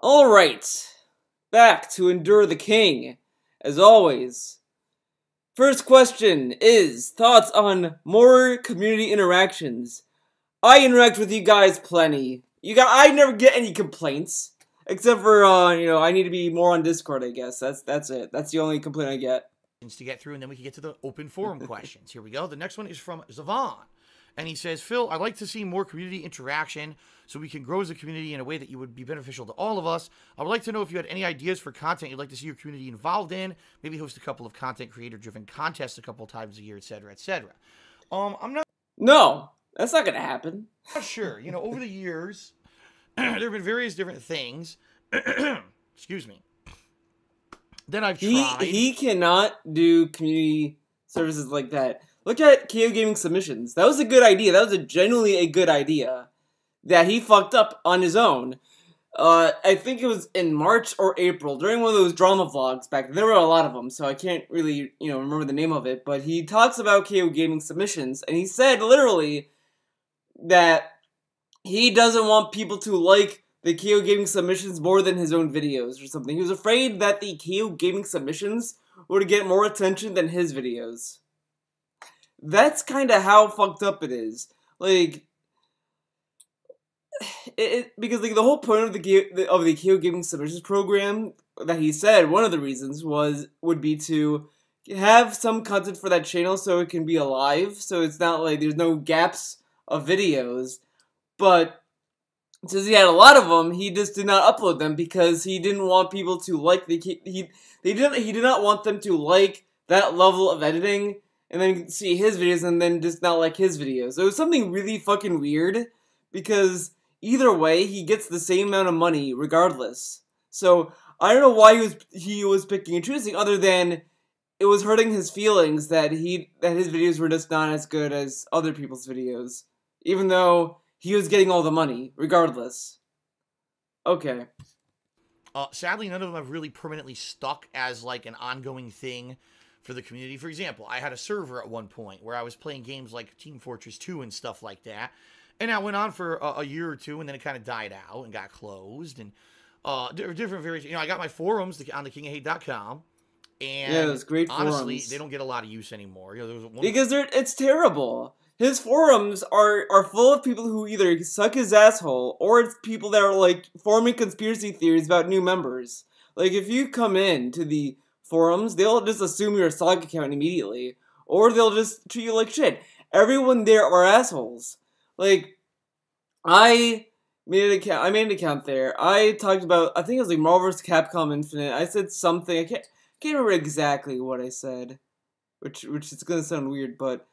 Alright, back to Endure the King. As always, first question is thoughts on more community interactions. I interact with you guys plenty. I never get any complaints. Except for, I need to be more on Discord, I guess. That's it. That's the only complaint I get. To get through, and then we can get to the open forum questions. Here we go. The next one is from Zavon. And he says, Phil, I'd like to see more community interaction so we can grow as a community in a way that you would be beneficial to all of us. I would like to know if you had any ideas for content you'd like to see your community involved in. Maybe host a couple of content creator-driven contests a couple of times a year, etc., etc. I'm not... No, that's not going to happen. Not sure. You know, over the years, there have been various different things. Excuse me. That I've tried. He cannot do community services like that. Look at KO Gaming Submissions. That was a good idea. That was genuinely a good idea that he fucked up on his own. I think it was in March or April, during one of those drama vlogs back then. There were a lot of them, so I can't really, remember the name of it. But he talks about KO Gaming Submissions, and he said, literally, that he doesn't want people to like the KO Gaming Submissions more than his own videos or something. He was afraid that the KO Gaming Submissions would get more attention than his videos. That's kind of how fucked up it is. Like, because like the whole point of the KO Gaming Submissions program that he said, one of the reasons would be to have some content for that channel so it can be alive, so it's not like there's no gaps of videos. But since he had a lot of them, he just did not upload them because he didn't want people to like he did not want them to like that level of editing and then see his videos and then just not like his videos. It was something really fucking weird because either way he gets the same amount of money regardless. So I don't know why he was picking and choosing, other than it was hurting his feelings that his videos were just not as good as other people's videos, even though he was getting all the money, regardless. Okay. Sadly, none of them have really permanently stuck as, like, an ongoing thing for the community. For example, I had a server at one point where I was playing games like Team Fortress 2 and stuff like that. And that went on for a year or two, and then it kind of died out and got closed. And different various... I got my forums on thekingofhate.com. And yeah, those great honestly, forums. They don't get a lot of use anymore. There was because it's terrible. His forums are full of people who either suck his asshole, or it's people that are, like, forming conspiracy theories about new members. Like, if you come in to the forums, they'll just assume you're a Slug account immediately, or they'll just treat you like shit. Everyone there are assholes. Like, I made an account there. I talked about, I think it was like Marvel vs. Capcom Infinite. I said something, I can't remember exactly what I said, which is gonna sound weird, but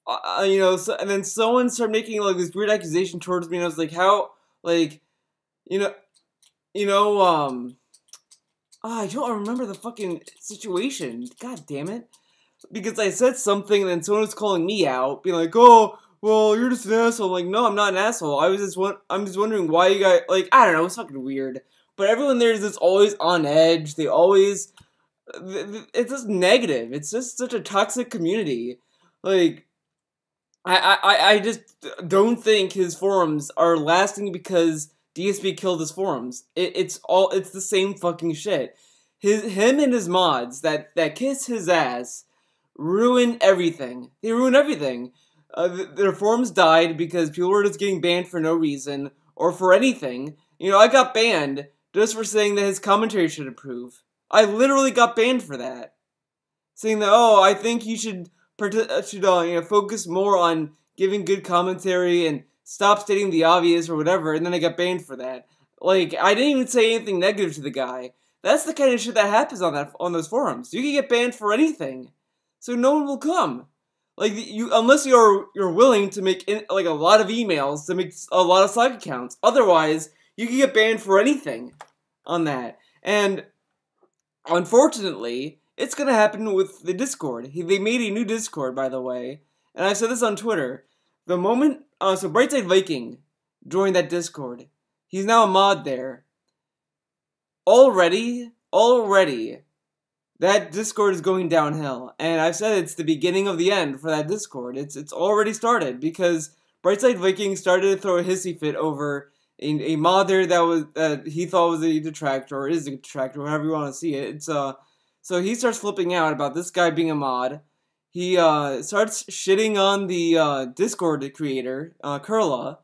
and then someone started making like this weird accusation towards me, and I was like, how, like, I don't remember the fucking situation. God damn it. Because I said something, and then someone was calling me out, being like, oh, well, you're just an asshole. I'm like, no, I'm not an asshole. I'm just wondering why you guys, like, I don't know, it's fucking weird. But everyone there is just always on edge. They always, it's just negative. It's just such a toxic community. Like, I just don't think his forums are lasting because DSP killed his forums. It's the same fucking shit. Him and his mods that kiss his ass ruin everything. They ruin everything. Their forums died because people were just getting banned for no reason or for anything. I got banned just for saying that his commentary should improve. I literally got banned for that, saying that, oh, I think you should focus more on giving good commentary and stop stating the obvious or whatever, and then I got banned for that. Like, I didn't even say anything negative to the guy. That's the kind of shit that happens on those forums. You can get banned for anything, so no one will come. Like, unless you're willing to make like a lot of emails to make a lot of Slack accounts. Otherwise, you can get banned for anything on that. And unfortunately, it's gonna happen with the Discord. They made a new Discord, by the way, and I said this on Twitter. The moment, so Brightside Viking joined that Discord. He's now a mod there. Already, that Discord is going downhill, and I've said it's the beginning of the end for that Discord. It's already started, because Brightside Viking started to throw a hissy fit over a modder that was he thought was a detractor, or is a detractor, however you want to see it. So he starts flipping out about this guy being a mod. He starts shitting on the Discord creator, Kurla,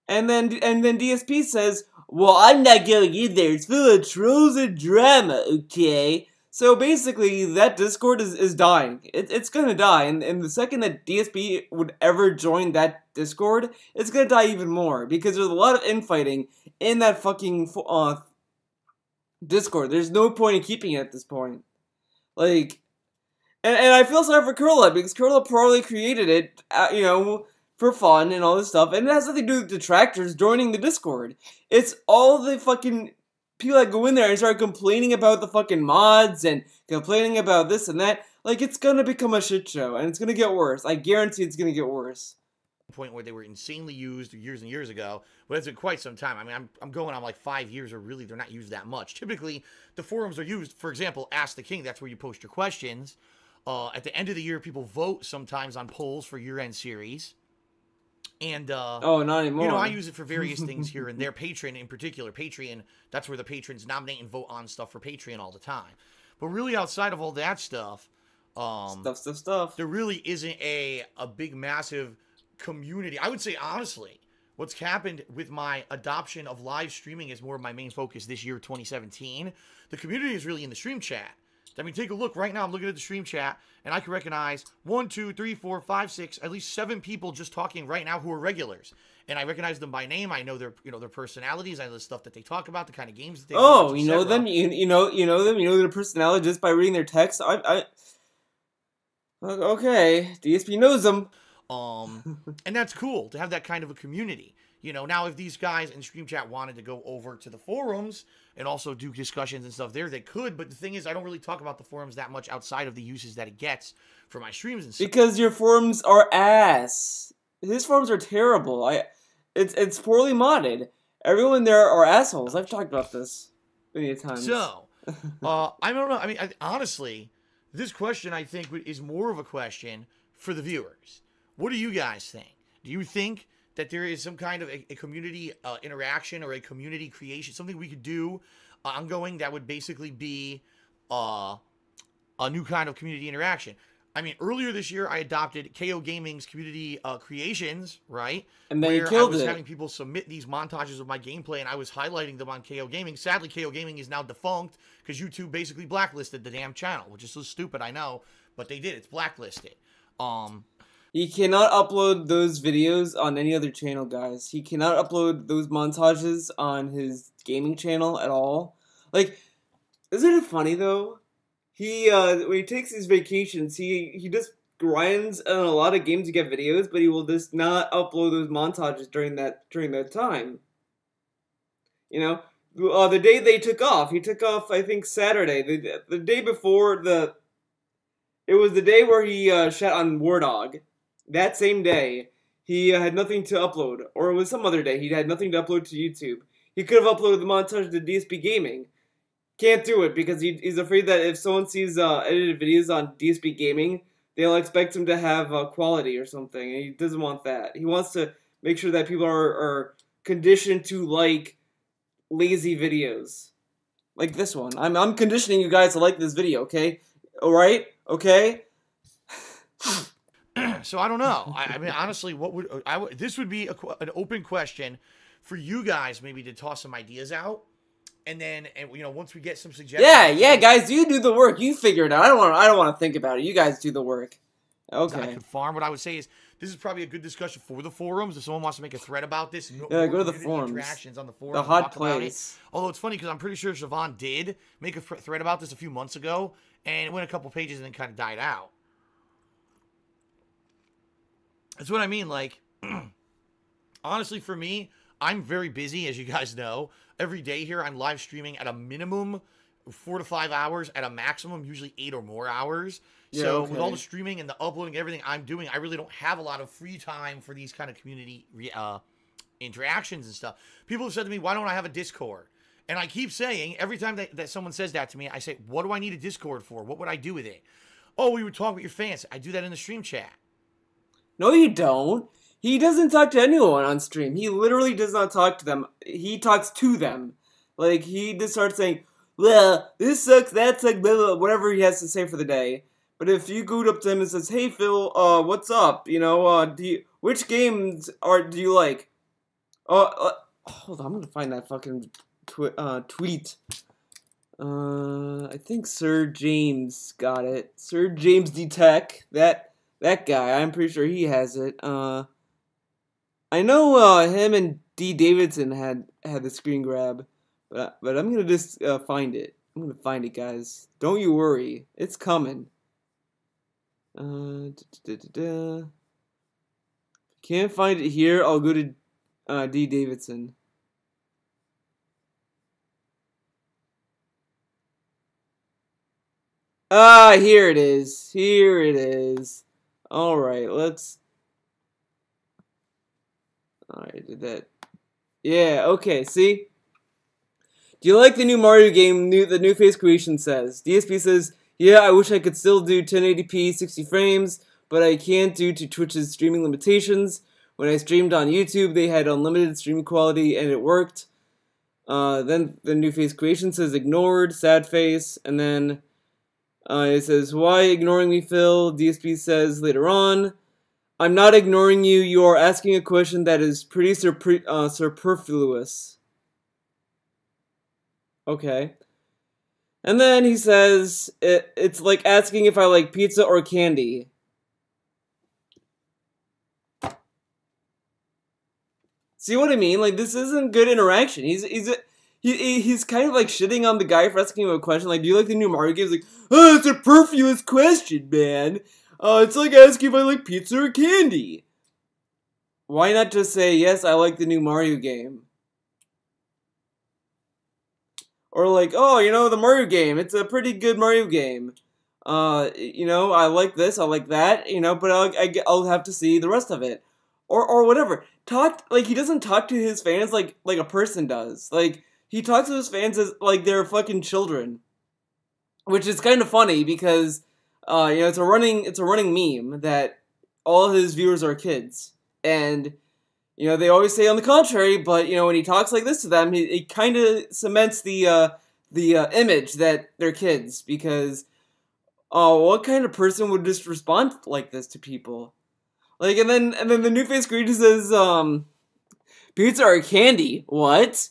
and then DSP says, "Well, I'm not going in there. It's full of trolls and drama, okay?" So basically, that Discord is dying. It's gonna die, and the second that DSP would ever join that Discord, it's gonna die even more, because there's a lot of infighting in that fucking Discord. There's no point in keeping it at this point. Like, and I feel sorry for Kurla, because Kurla probably created it, for fun and all this stuff, and it has nothing to do with detractors joining the Discord. It's all the fucking people that go in there and start complaining about the fucking mods and complaining about this and that. Like, it's gonna become a shit show, and it's gonna get worse. I guarantee it's gonna get worse. Point where they were insanely used years and years ago, but it's been quite some time. I mean, I'm going on like 5 years, or really they're not used that much. Typically, the forums are used, for example, Ask the King. That's where you post your questions. At the end of the year, people vote sometimes on polls for year-end series. And, oh, not anymore. You know, I use it for various things here and there. Patreon in particular. Patreon, that's where the patrons nominate and vote on stuff for Patreon all the time. But really, outside of all that stuff, there really isn't a big, massive community. I would say, honestly, what's happened with my adoption of live streaming as more of my main focus this year, 2017, the community is really in the stream chat. I mean, take a look right now. I'm looking at the stream chat, and I can recognize 1, 2, 3, 4, 5, 6, at least 7 people just talking right now who are regulars. And I recognize them by name. I know their, their personalities. I know the stuff that they talk about, the kind of games that they watch, you know them. You know them. You know their personality just by reading their text. Okay, DSP knows them. And that's cool to have that kind of a community. Now if these guys in stream chat wanted to go over to the forums and also do discussions and stuff there, they could. But the thing is, I don't really talk about the forums that much outside of the uses that it gets for my streams and stuff. Because your forums are ass. His forums are terrible. It's poorly modded. Everyone there are assholes. I've talked about this many times. So, I don't know. I mean, honestly, this question, I think, is more of a question for the viewers. What do you guys think? Do you think that there is some kind of a community interaction or a community creation, something we could do ongoing that would basically be a new kind of community interaction? I mean, earlier this year, I adopted KO Gaming's community creations, right? And then you killed it. I was having people submit these montages of my gameplay, and I was highlighting them on KO Gaming. Sadly, KO Gaming is now defunct because YouTube basically blacklisted the damn channel, which is so stupid, I know, but they did. It's blacklisted. He cannot upload those videos on any other channel, guys. He cannot upload those montages on his gaming channel at all. Like, isn't it funny, though? He, when he takes these vacations, he just grinds on a lot of games to get videos, but he will just not upload those montages during that time. The day they took off, he took off, I think, Saturday. The day before it was the day where he shot on War Dog. That same day, he had nothing to upload. Or it was some other day, he had nothing to upload to YouTube. He could have uploaded the montage to DSP Gaming. Can't do it because he's afraid that if someone sees edited videos on DSP Gaming, they'll expect him to have quality or something. And he doesn't want that. He wants to make sure that people are conditioned to like lazy videos. Like this one. I'm conditioning you guys to like this video, okay? Alright? Okay? So I don't know. I mean, honestly, this would be an open question for you guys, maybe to toss some ideas out, and then once we get some suggestions. Yeah, guys, you do the work. You figure it out. I don't want to think about it. You guys do the work. Okay. I could farm. What I would say is this is probably a good discussion for the forums. If someone wants to make a thread about this, yeah, go to the forums. Interactions on the forums. The hot place. Although it's funny because I'm pretty sure Siobhan did make a thread about this a few months ago, and it went a couple pages and then kind of died out. That's what I mean, like, honestly, for me, I'm very busy, as you guys know. Every day here, I'm live streaming at a minimum 4 to 5 hours, at a maximum, usually 8 or more hours. Yeah, so with all the streaming and the uploading, everything I'm doing, I really don't have a lot of free time for these kind of community interactions and stuff. People have said to me, why don't I have a Discord? And I keep saying, every time that someone says that to me, I say, what do I need a Discord for? What would I do with it? Oh, we would talk with your fans. I do that in the stream chat. No, you don't. He doesn't talk to anyone on stream. He literally does not talk to them. He talks to them. Like, he just starts saying, well, this sucks, that sucks, blah, blah, whatever he has to say for the day. But if you go up to him and says, hey, Phil, what's up? You know, which games do you like? Hold on, I'm gonna find that fucking tweet. I think Sir James got it. Sir James D Tech, that guy. I'm pretty sure he has it. I know him and D Davidson had the screen grab, but I'm gonna just find it. I'm gonna find it, guys. Don't you worry, it's coming. Can't find it here. I'll go to D Davidson. Ah, here it is. Here it is. Alright, let's... Alright, did that. Yeah, okay, see? Do you like the new Mario game, the new face creation says? DSP says, yeah, I wish I could still do 1080p 60 frames, but I can't due to Twitch's streaming limitations. When I streamed on YouTube, they had unlimited stream quality, and it worked. Then the new face creation says, ignored, sad face, and then... it says, why ignoring me, Phil? DSP says later on, I'm not ignoring you. You are asking a question that is pretty superfluous. Okay. And then he says, it's like asking if I like pizza or candy. See what I mean? Like, this isn't good interaction. He's kind of like shitting on the guy for asking him a question. Like, do you like the new Mario games? Like, oh, it's a superfluous question, man. It's like asking if I like pizza or candy. Why not just say, yes, I like the new Mario game? Or like, oh, you know, the Mario game. It's a pretty good Mario game. You know, I like this, I like that, you know, but I'll have to see the rest of it. Or whatever. Like, he doesn't talk to his fans like a person does. Like, he talks to his fans as like they're fucking children, which is kind of funny because, you know, it's a running meme that all his viewers are kids, and you know they always say on the contrary. But you know, when he talks like this to them, he kind of cements the image that they're kids because, what kind of person would just respond like this to people? Like, and then the new face greeter says, pizza or candy? What?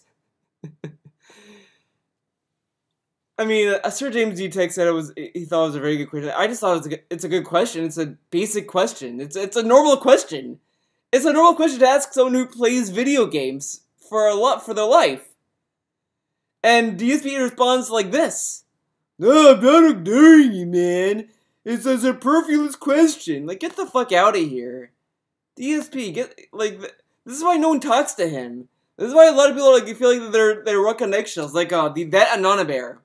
I mean, Sir James D. Tech said he thought it was a very good question. I just thought it's a good question. It's a basic question. It's a normal question. It's a normal question to ask someone who plays video games for their life. And DSP responds like this: no, I'm not ignoring you, man. It's a superfluous question. Like, get the fuck out of here. DSP, this is why no one talks to him. This is why a lot of people like feel like they're rock on eggshells. Like, that Anonnabear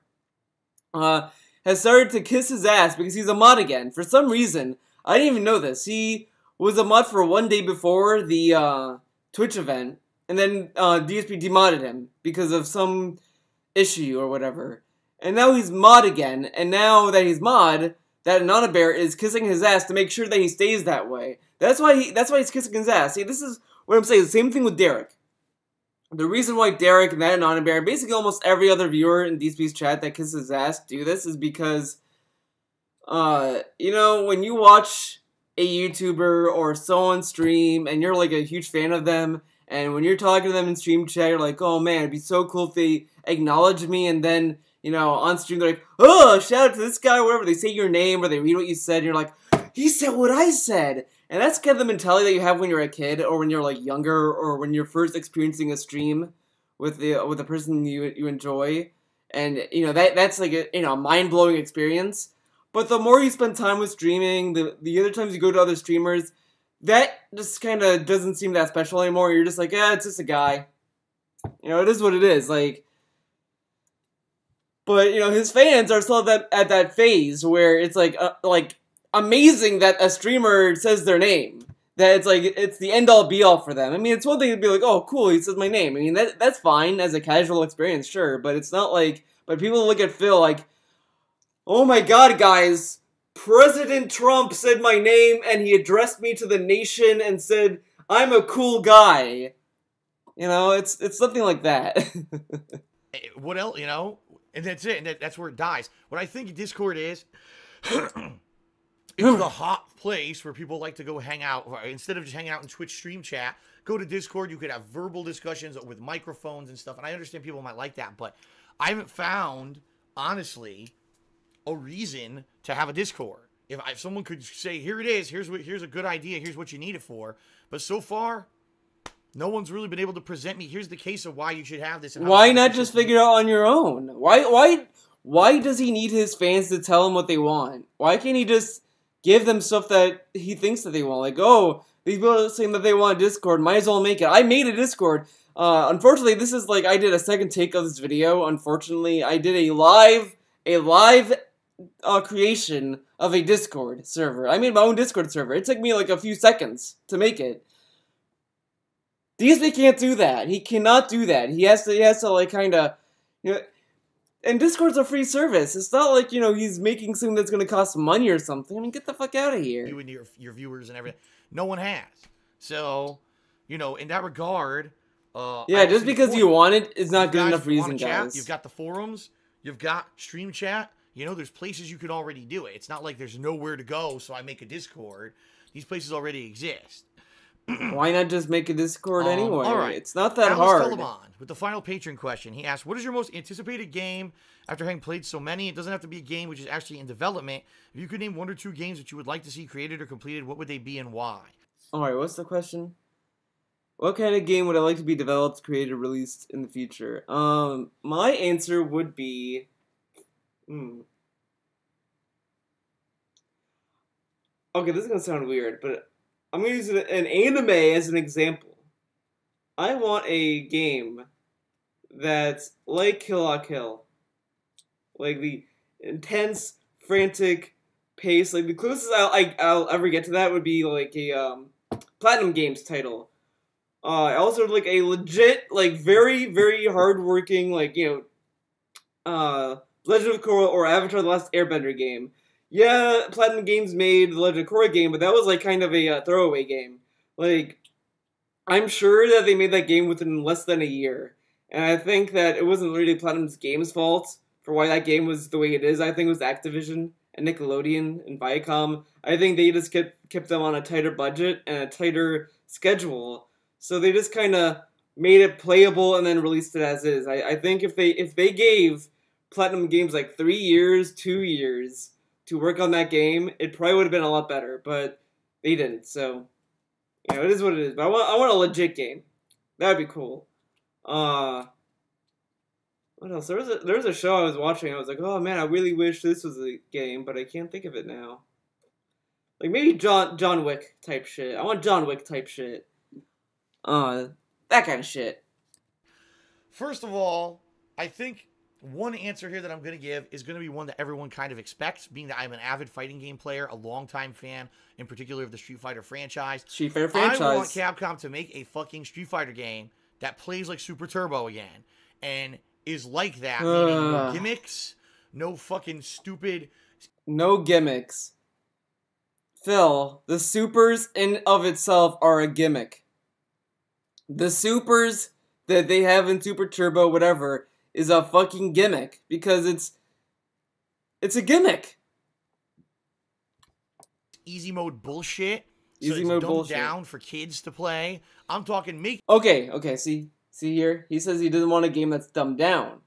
has started to kiss his ass because he's a mod again. For some reason, I didn't even know this. He was a mod for one day before the Twitch event, and then DSP demodded him because of some issue or whatever. And now he's mod again, and now that he's mod, that Anonnabear is kissing his ass to make sure that he stays that way. That's why he's kissing his ass. See, this is what I'm saying. The same thing with Derek. The reason why Derek and that Anonnabear, and basically almost every other viewer in DSP's chat that kisses his ass do this is because, you know, when you watch a YouTuber or someone stream and you're like a huge fan of them, and when you're talking to them in stream chat, you're like, oh man, it'd be so cool if they acknowledge me, and then, you know, on stream they're like, oh, shout out to this guy, or whatever. They say your name or they read what you said, and you're like, he said what I said. And that's kind of the mentality that you have when you're a kid, or when you're like younger, or when you're first experiencing a stream with the person you enjoy, and you know that's like a mind-blowing experience. But the more you spend time with streaming, the other times you go to other streamers, that just kind of doesn't seem that special anymore. You're just like, yeah, it's just a guy. You know, it is what it is. Like, but you know, his fans are still at that phase where it's like amazing that a streamer says their name. That it's like, it's the end-all be-all for them. I mean, it's one thing to be like, oh, cool, he says my name. I mean, that's fine as a casual experience, sure. But it's not like, but people look at Phil like, oh my god, guys, President Trump said my name and he addressed me to the nation and said, I'm a cool guy. You know, it's something like that. What else, you know? And that's it. And that's where it dies. What I think Discord is, it's the hot place where people like to go hang out. Instead of just hanging out in Twitch stream chat, go to Discord. You could have verbal discussions with microphones and stuff. And I understand people might like that, but I haven't found, honestly, a reason to have a Discord. If someone could say, here it is, here's a good idea, here's what you need it for. But so far, no one's really been able to present me, here's the case of why you should have this. And why not just figure it out on your own? Why does he need his fans to tell him what they want? Why can't he just give them stuff that he thinks that they want? Like, oh, these people are saying that they want a Discord, might as well make it. I made a Discord. Unfortunately, this is like, I did a second take of this video. Unfortunately, I did a live creation of a Discord server. I made my own Discord server. It took me like a few seconds to make it. DSP can't do that. He cannot do that. He has to like kind of, you know, and Discord's a free service. It's not like, you know, he's making something that's going to cost money or something. I mean, get the fuck out of here. You and your viewers and everything. No one has. So, you know, in that regard, yeah, just because you want it is not good enough reason, guys. You've got the forums. You've got stream chat. You know, there's places you could already do it. It's not like there's nowhere to go, so I make a Discord. These places already exist. Why not just make a Discord anyway? All right. It's not that hard. With the final patron question, he asked, what is your most anticipated game after having played so many? It doesn't have to be a game which is actually in development. If you could name 1 or 2 games that you would like to see created or completed, what would they be and why? Alright, what's the question? What kind of game would I like to be developed, created, released in the future? My answer would be... Okay, this is gonna sound weird, but I'm gonna use an anime as an example. I want a game that's like Kill la Kill. Like the intense, frantic pace. Like the closest I'll ever get to that would be like a Platinum Games title. I also like a legit, like very, very hardworking, like, you know, Legend of Korra or Avatar: The Last Airbender game. Yeah, Platinum Games made the Legend of Korra game, but that was like kind of a throwaway game. Like, I'm sure that they made that game within less than a year. And I think that it wasn't really Platinum's Game's fault for why that game was the way it is. I think it was Activision and Nickelodeon and Viacom. I think they just kept them on a tighter budget and a tighter schedule. So they just kind of made it playable and then released it as is. I think if they gave Platinum Games like 3 years, 2 years to work on that game, it probably would have been a lot better. But they didn't. So, you know, it is what it is. But I want a legit game. That would be cool. What else? There was a show I was watching. I was like, oh man, I really wish this was a game, but I can't think of it now. Like maybe John Wick type shit. I want John Wick type shit. That kind of shit. First of all, I think one answer here that I'm going to give is going to be one that everyone kind of expects, being that I'm an avid fighting game player, a longtime fan, in particular of the Street Fighter franchise. I want Capcom to make a fucking Street Fighter game that plays like Super Turbo again, and is like that, meaning no gimmicks, no fucking stupid... No gimmicks. Phil, the supers in of itself are a gimmick. The supers that they have in Super Turbo, whatever, is a fucking gimmick, because it's a gimmick. Easy mode bullshit. Easy mode bullshit. Down for kids to play. I'm talking make. Okay. See here. He says he doesn't want a game that's dumbed down.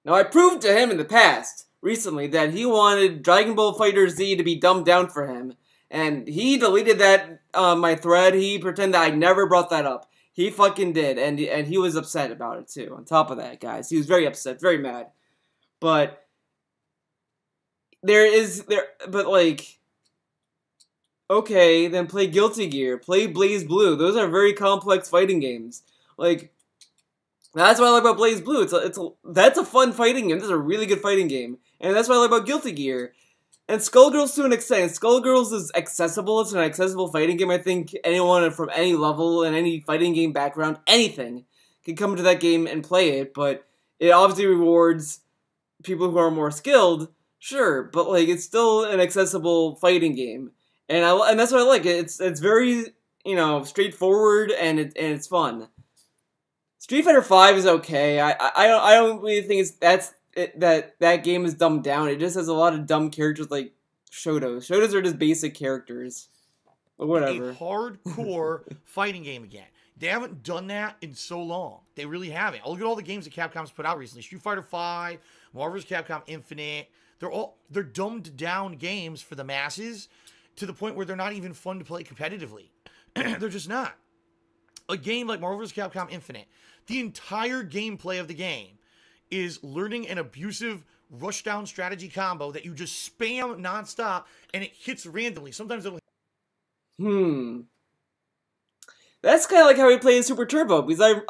Now I proved to him in the past, recently, that he wanted Dragon Ball Fighter Z to be dumbed down for him, and he deleted that my thread. He pretended that I never brought that up. He fucking did, and he was upset about it too. On top of that, guys, he was very upset, very mad. But but like, okay, then play Guilty Gear, play Blaze Blue. Those are very complex fighting games. Like, that's what I like about Blaze Blue. That's a fun fighting game. This is a really good fighting game, and that's what I like about Guilty Gear. And Skullgirls to an extent. Skullgirls is accessible. It's an accessible fighting game. I think anyone from any level and any fighting game background, anything, can come into that game and play it. But it obviously rewards people who are more skilled, sure. But like, it's still an accessible fighting game, and that's what I like. It's very you know, straightforward and it's fun. Street Fighter V is okay. I don't really think that game is dumbed down. It just has a lot of dumb characters like Shotos. Shotos are just basic characters. But whatever. A hardcore fighting game again. They haven't done that in so long. They really haven't. Look at all the games that Capcom's put out recently. Street Fighter V, Marvel vs. Capcom Infinite. They're dumbed down games for the masses to the point where they're not even fun to play competitively. They're just not. A game like Marvel vs. Capcom Infinite, the entire gameplay of the game is learning an abusive rushdown strategy combo that you just spam nonstop and it hits randomly. Sometimes it'll... That's kind of like how he plays Super Turbo, because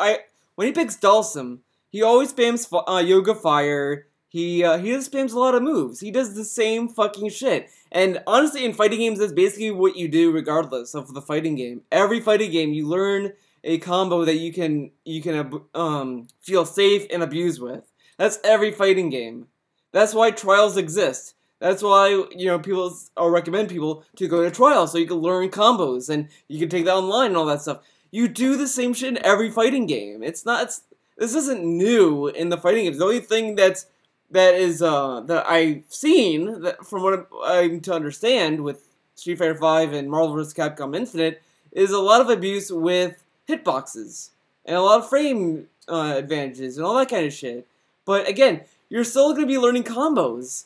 when he picks Dalsum, he always spams Yoga Fire. He just spams a lot of moves. He does the same fucking shit. And honestly, in fighting games, that's basically what you do regardless of the fighting game. Every fighting game, you learn a combo that you can feel safe and abuse with. That's every fighting game. That's why trials exist. That's why, you know, people recommend people to go to trials so you can learn combos and you can take that online and all that stuff. You do the same shit in every fighting game. This isn't new in the fighting games. The only thing that I've seen from what I'm to understand with Street Fighter V and Marvel vs. Capcom Infinite is a lot of abuse with hitboxes and a lot of frame advantages and all that kind of shit. But again, you're still going to be learning combos.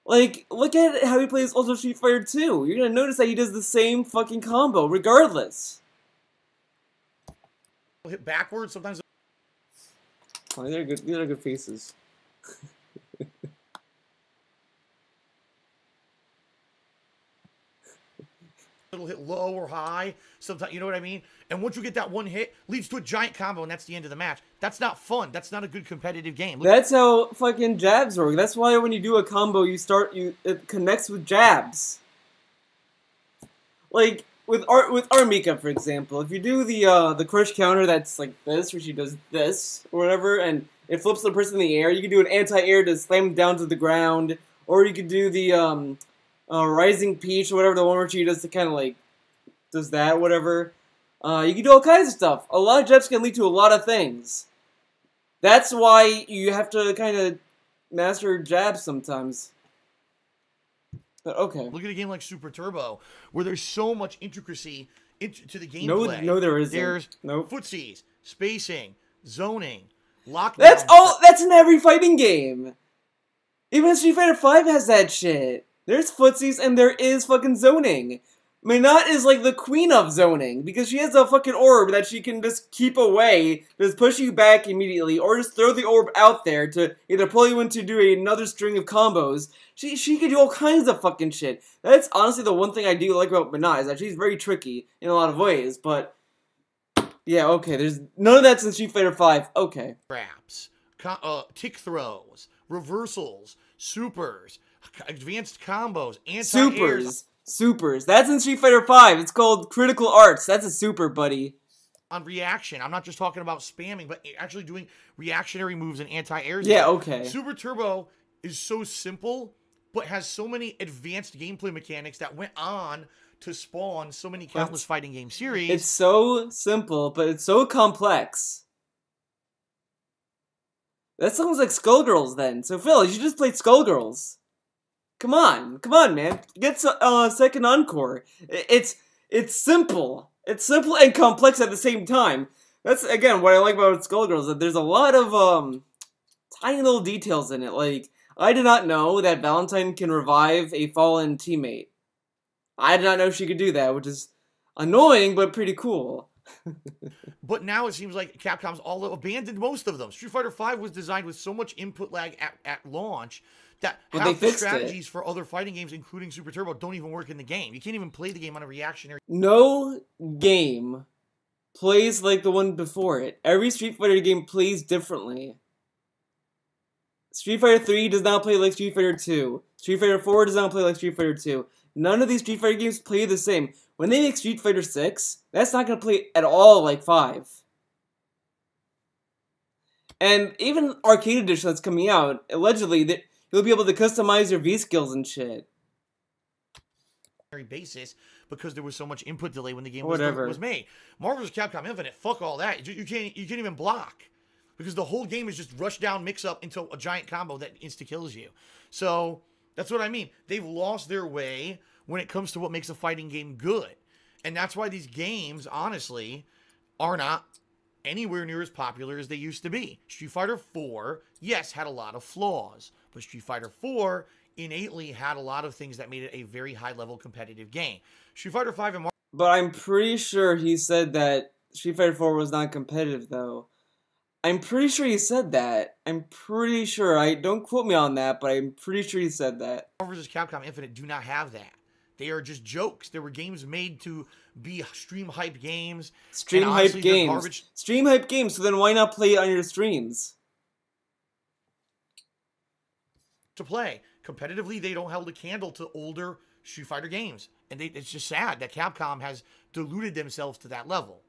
Like, look at how he plays Ultra Street Fighter 2. You're going to notice that he does the same fucking combo, regardless. Hit backwards, sometimes... Oh, these are good faces. It'll hit low or high, sometimes, you know what I mean? And once you get that one hit, leads to a giant combo, and that's the end of the match. That's not fun. That's not a good competitive game. That's how fucking jabs work. That's why when you do a combo, it connects with jabs. Like with Armika, for example, if you do the crush counter that's like this, where she does this or whatever, and it flips the person in the air, you can do an anti-air to slam them down to the ground, or you could do the Rising Peach or whatever, the one where she does the kind of like does that, whatever. You can do all kinds of stuff. A lot of jabs can lead to a lot of things. That's why you have to kind of master jabs sometimes. But okay. Look at a game like Super Turbo, where there's so much intricacy to the gameplay. No, there isn't. There's nope. footsies, spacing, zoning, lockdown. That's in every fighting game. Even Street Fighter V has that shit. There's footsies and there is fucking zoning. Minot is like the queen of zoning, because she has a fucking orb that she can just keep away, just push you back immediately, or just throw the orb out there to either pull you into do another string of combos. She can do all kinds of fucking shit. That's honestly the one thing I do like about Minot, is that she's very tricky in a lot of ways, but... yeah, okay, there's none of that's in Street Fighter V. Okay. Traps, tick throws, reversals, supers, advanced combos, anti-airs. Supers. That's in Street Fighter V. It's called Critical Arts. That's a super, buddy. On reaction. I'm not just talking about spamming, but actually doing reactionary moves and anti-airs. Yeah, okay. Super Turbo is so simple, but has so many advanced gameplay mechanics that went on to spawn so many countless fighting game series. It's so simple, but it's so complex. That sounds like Skullgirls then. So Phil, you should just play Skullgirls. Come on, man. Get second encore. It's simple. It's simple and complex at the same time. That's again what I like about Skullgirls. That there's a lot of tiny little details in it. Like I did not know that Valentine can revive a fallen teammate. I did not know she could do that, which is annoying but pretty cool. But now it seems like Capcom's all abandoned most of them. Street Fighter V was designed with so much input lag at launch that half the strategies for other fighting games, including Super Turbo, don't even work in the game. You can't even play the game on a reactionary... No game plays like the one before it. Every Street Fighter game plays differently. Street Fighter 3 does not play like Street Fighter 2. Street Fighter 4 does not play like Street Fighter 2. None of these Street Fighter games play the same. When they make Street Fighter 6, that's not going to play at all like 5. And even Arcade Edition that's coming out, allegedly, you'll be able to customize your V-skills and shit. Basis, because there was so much input delay when the game was made. Marvel vs. Capcom Infinite, fuck all that. You can't even block because the whole game is just rush down, mix up into a giant combo that insta kills you. So that's what I mean. They've lost their way when it comes to what makes a fighting game good, and that's why these games, honestly, are not anywhere near as popular as they used to be. Street Fighter 4, yes, had a lot of flaws, but Street Fighter 4 innately had a lot of things that made it a very high-level competitive game. Street Fighter 5 and But I'm pretty sure he said that Street Fighter 4 was not competitive, though. I'm pretty sure he said that. I'm pretty sure. Don't quote me on that, but I'm pretty sure he said that. Marvel vs. Capcom Infinite do not have that. They are just jokes. There were games made to be stream hype games. Stream hype games. Stream hype games, so then why not play it on your streams? To play. Competitively, they don't hold a candle to older Street Fighter games. And it's just sad that Capcom has diluted themselves to that level.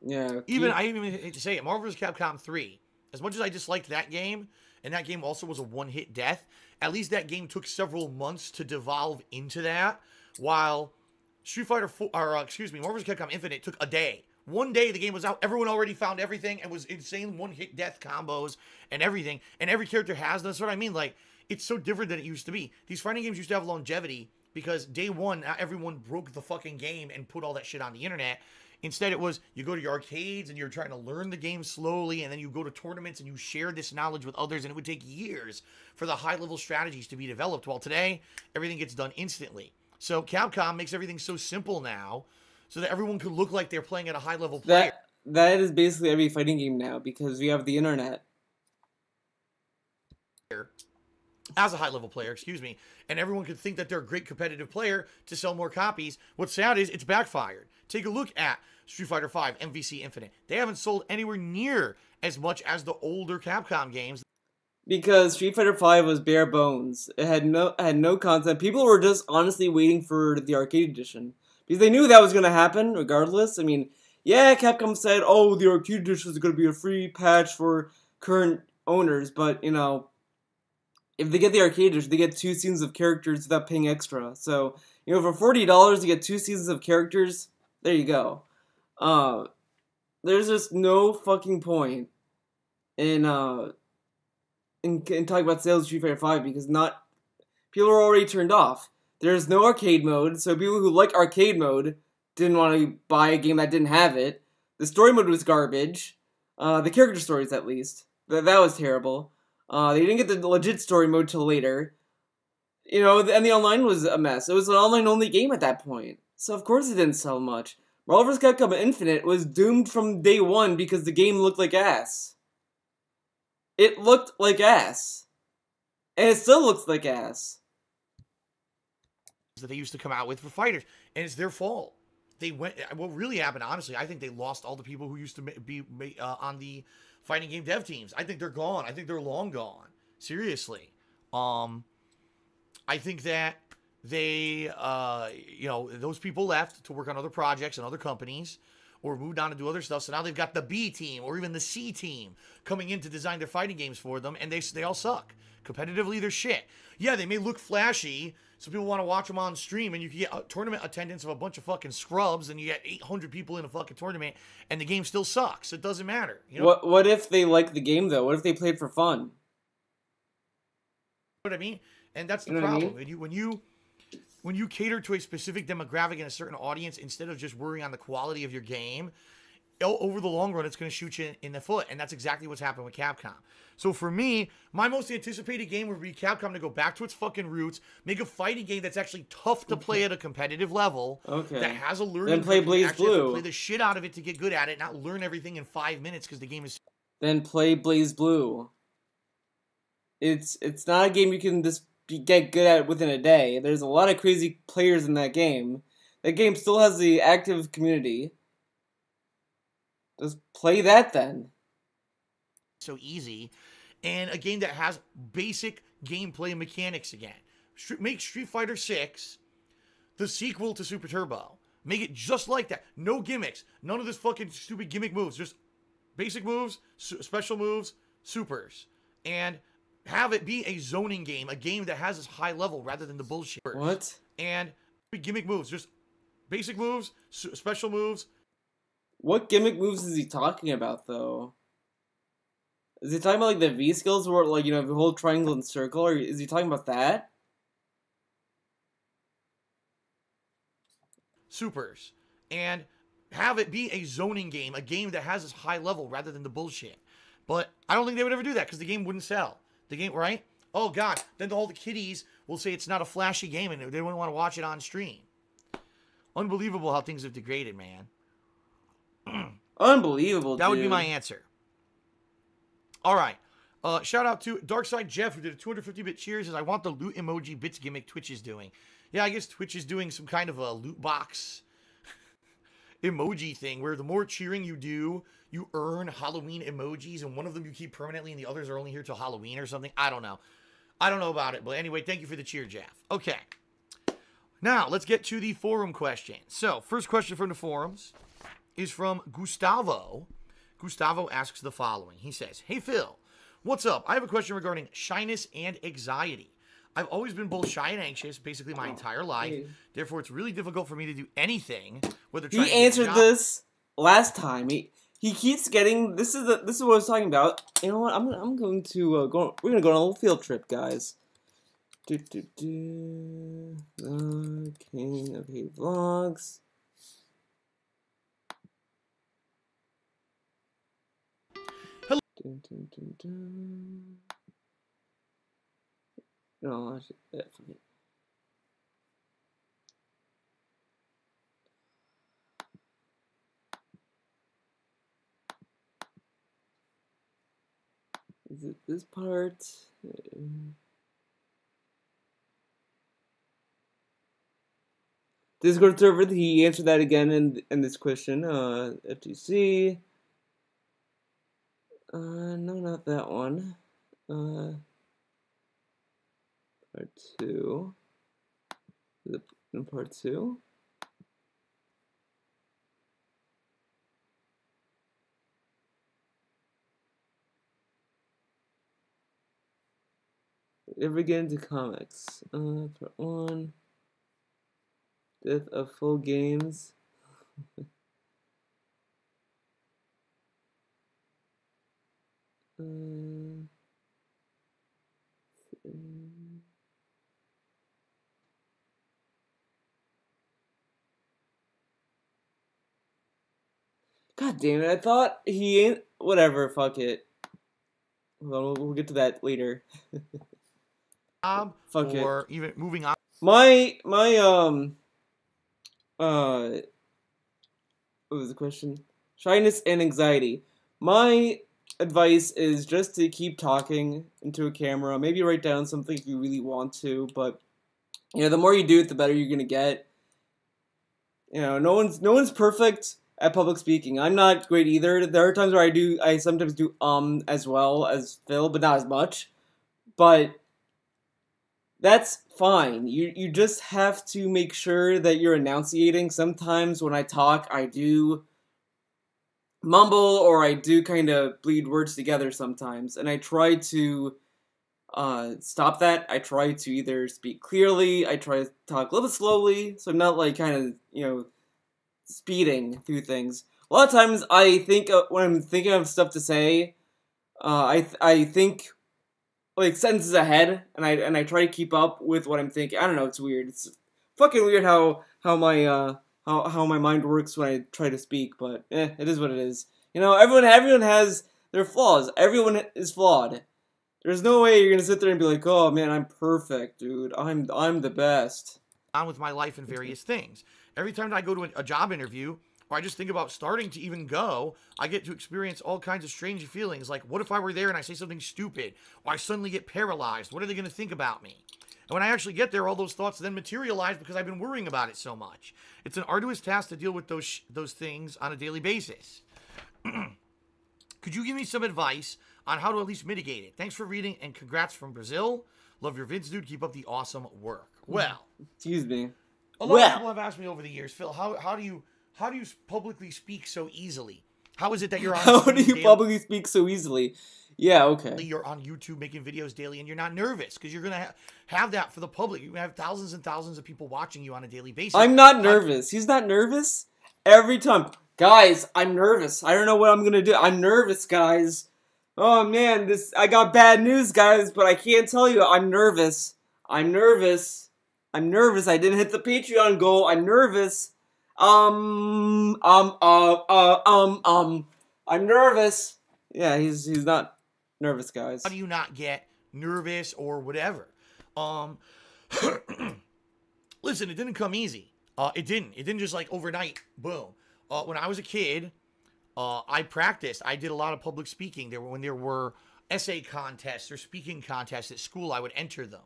Yeah. I even hate to say it, Marvel vs. Capcom 3, as much as I disliked that game, and that game also was a one-hit death, at least that game took several months to devolve into that, while Marvel vs. Capcom Infinite took a day. One day the game was out, everyone already found everything, and was insane one-hit death combos and everything, and every character has them. That's what I mean, like, it's so different than it used to be. These fighting games used to have longevity, because day one, not everyone broke the fucking game and put all that shit on the internet. Instead, it was you go to your arcades and you're trying to learn the game slowly, and then you go to tournaments and you share this knowledge with others, and it would take years for the high-level strategies to be developed. While today, everything gets done instantly. So Capcom makes everything so simple now, so that everyone could look like they're playing at a high-level player. That is basically every fighting game now, because we have the internet. As a high-level player, and everyone could think that they're a great competitive player to sell more copies. What's sad is it's backfired. Take a look at Street Fighter V, MVC Infinite. They haven't sold anywhere near as much as the older Capcom games. Because Street Fighter V was bare bones. It had no content. People were just honestly waiting for the arcade edition, because they knew that was going to happen regardless. I mean, yeah, Capcom said, oh, the arcade edition is going to be a free patch for current owners, but, you know, if they get the arcade edition, they get 2 seasons of characters without paying extra. So, you know, for $40, you get 2 seasons of characters. There you go. There's just no fucking point in talking about sales of Street Fighter 5, because people are already turned off. There's no arcade mode, so people who like arcade mode didn't want to buy a game that didn't have it. The story mode was garbage. The character stories, at least. That was terrible. They didn't get the legit story mode till later. You know, and the online was a mess. It was an online-only game at that point. So of course it didn't sell much. Marvel vs. Capcom Infinite was doomed from day one because the game looked like ass. It looked like ass. And it still looks like ass. That they used to come out with for fighters. And it's their fault. What really happened, honestly, I think they lost all the people who used to be on the fighting game dev teams. I think they're gone. I think they're long gone. Seriously. I think that they, those people left to work on other projects and other companies, or moved on to do other stuff. So now they've got the B team or even the C team coming in to design their fighting games for them, and they all suck. Competitively, they're shit. Yeah, they may look flashy, so people want to watch them on stream, and you can get a tournament attendance of a bunch of fucking scrubs, and you get 800 people in a fucking tournament, and the game still sucks. It doesn't matter. You know? What if they like the game, though? What if they played for fun? You know what I mean? And that's the problem. I mean? When you cater to a specific demographic and a certain audience, instead of just worrying on the quality of your game, over the long run, it's going to shoot you in the foot. And that's exactly what's happened with Capcom. So for me, my most anticipated game would be Capcom to go back to its fucking roots, make a fighting game that's actually tough to play at a competitive level, that has a learning Then play Blaze Blue. Play the shit out of it to get good at it, not learn everything in 5 minutes because the game is... Then play Blaze Blue. It's not a game you can just get good at within a day. There's a lot of crazy players in that game. That game still has the active community. Just play that then. So easy. And a game that has basic gameplay mechanics again. Make Street Fighter 6 the sequel to Super Turbo. Make it just like that. No gimmicks. None of this fucking stupid gimmick moves. Just basic moves, special moves, supers. And have it be a zoning game. A game that has this high level rather than the bullshit. What? and gimmick moves, just basic moves, special moves. What gimmick moves is he talking about, though? Is he talking about, like, the V skills where, like, you know, the whole triangle and circle, or is he talking about that? Supers. And have it be a zoning game, a game that has this high level rather than the bullshit. But I don't think they would ever do that because the game wouldn't sell. The game, right? Oh, God. Then all the kiddies will say it's not a flashy game and they wouldn't want to watch it on stream. Unbelievable how things have degraded, man. Unbelievable, That would be my answer. All right. Shout out to Darkside Jeff, who did a 250-bit cheers. Says, I want the loot emoji bits gimmick Twitch is doing. Yeah, I guess Twitch is doing some kind of a loot box emoji thing where the more cheering you do, you earn Halloween emojis, and one of them you keep permanently, and the others are only here till Halloween or something. I don't know. I don't know about it, but anyway, thank you for the cheer, Jeff. Okay. Now, let's get to the forum question. So, first question from the forums is from Gustavo. Gustavo asks the following. He says, Hey, Phil, what's up? I have a question regarding shyness and anxiety. I've always been both shy and anxious, basically my entire life. Therefore, it's really difficult for me to do anything. Whether he answered this last time. He keeps getting. This is what I was talking about. You know what? I'm going to go. We're gonna go on a little field trip, guys. The King of Hate Vlogs. Hello. No, I should. Forget. Is it this part? Discord server, he answered that again in this question. FTC. No, not that one. Part 2. Is it in part 2? Ever get into comics? Part 1. Death of Full Games. God damn it, I thought he ain't. Whatever, fuck it. Well, we'll get to that later. Fuck it. Or even moving on. What was the question? Shyness and anxiety. My advice is just to keep talking into a camera. Maybe write down something if you really want to, but you know, the more you do it, the better you're gonna get. You know, no one's perfect at public speaking. I'm not great either. There are times where I sometimes do as well as Phil, but not as much. But that's fine. You just have to make sure that you're enunciating. Sometimes when I talk, I do mumble or I do kind of bleed words together sometimes. And I try to stop that. I try to either speak clearly, I try to talk a little bit slowly, so I'm not like kind of, you know, speeding through things. A lot of times I think when I'm thinking of stuff to say, I think like sentences ahead, and I try to keep up with what I'm thinking. I don't know, it's weird. It's fucking weird how my mind works when I try to speak, but it is what it is. You know, everyone has their flaws. Everyone is flawed. There's no way you're gonna sit there and be like, "Oh man, I'm perfect, dude. I'm the best." On with my life and various things. Every time I go to a job interview, or I just think about starting to even go, I get to experience all kinds of strange feelings. Like, what if I were there and I say something stupid? Or I suddenly get paralyzed? What are they going to think about me? And when I actually get there, all those thoughts then materialize because I've been worrying about it so much. It's an arduous task to deal with those things on a daily basis. Could you give me some advice on how to at least mitigate it? Thanks for reading, and congrats from Brazil. Love your vids, dude. Keep up the awesome work. Well. Excuse me. A lot of people have asked me over the years, Phil, how do you publicly speak so easily? How is it that you're on? How do you publicly speak so easily? Yeah, okay. You're on YouTube making videos daily and you're not nervous because you're going to have that for the public. You're going to have thousands and thousands of people watching you on a daily basis. I'm not nervous. He's not nervous? Every time. Guys, I'm nervous. I don't know what I'm going to do. I'm nervous, guys. Oh, man, I got bad news, guys, but I can't tell you. I'm nervous. I'm nervous. I'm nervous. I didn't hit the Patreon goal. I'm nervous. I'm nervous. Yeah, he's not nervous, guys. How do you not get nervous or whatever? Listen, it didn't come easy. It didn't just like overnight, boom. When I was a kid, I practiced. I did a lot of public speaking. When there were essay contests or speaking contests at school, I would enter them.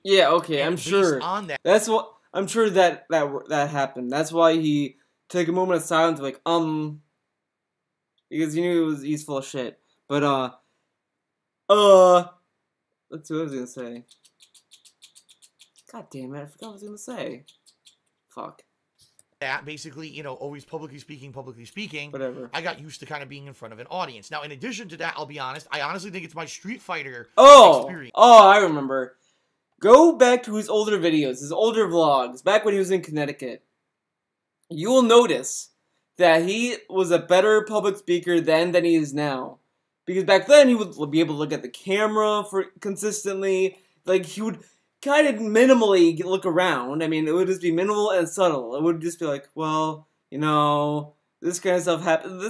Yeah, okay, I'm sure. On that, that's what I'm sure that happened. That's why he took a moment of silence, like because he knew he's full of shit. But let's see what I was gonna say. God damn it, I forgot what I was gonna say. Fuck. That basically, you know, always publicly speaking. Whatever. I got used to kind of being in front of an audience. Now, in addition to that, I'll be honest, I honestly think it's my Street Fighter experience. Oh, I remember. Go back to his older videos, his older vlogs, back when he was in Connecticut. You will notice that he was a better public speaker then than he is now. Because back then, he would be able to look at the camera consistently. Like, he would kind of minimally look around. I mean, it would just be minimal and subtle. It would just be like, well, you know, this kind of stuff happened.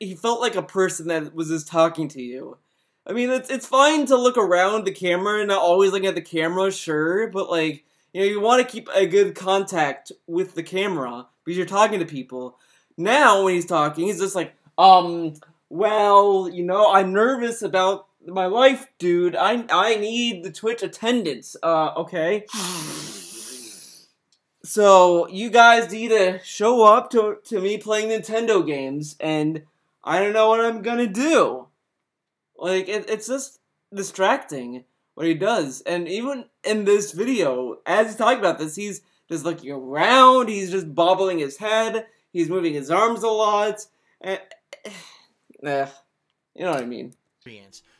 He felt like a person that was just talking to you. I mean, it's fine to look around the camera and not always looking at the camera, sure, but like, you know, you want to keep a good contact with the camera because you're talking to people. Now, when he's talking, he's just like, well, you know, I'm nervous about my life, dude. I need the Twitch attendance. Okay. So, you guys need to show up to me playing Nintendo games, and I don't know what I'm gonna do. Like, it's just distracting what he does. And even in this video, as he's talking about this, he's just looking around, he's just bobbling his head, he's moving his arms a lot, and, you know what I mean.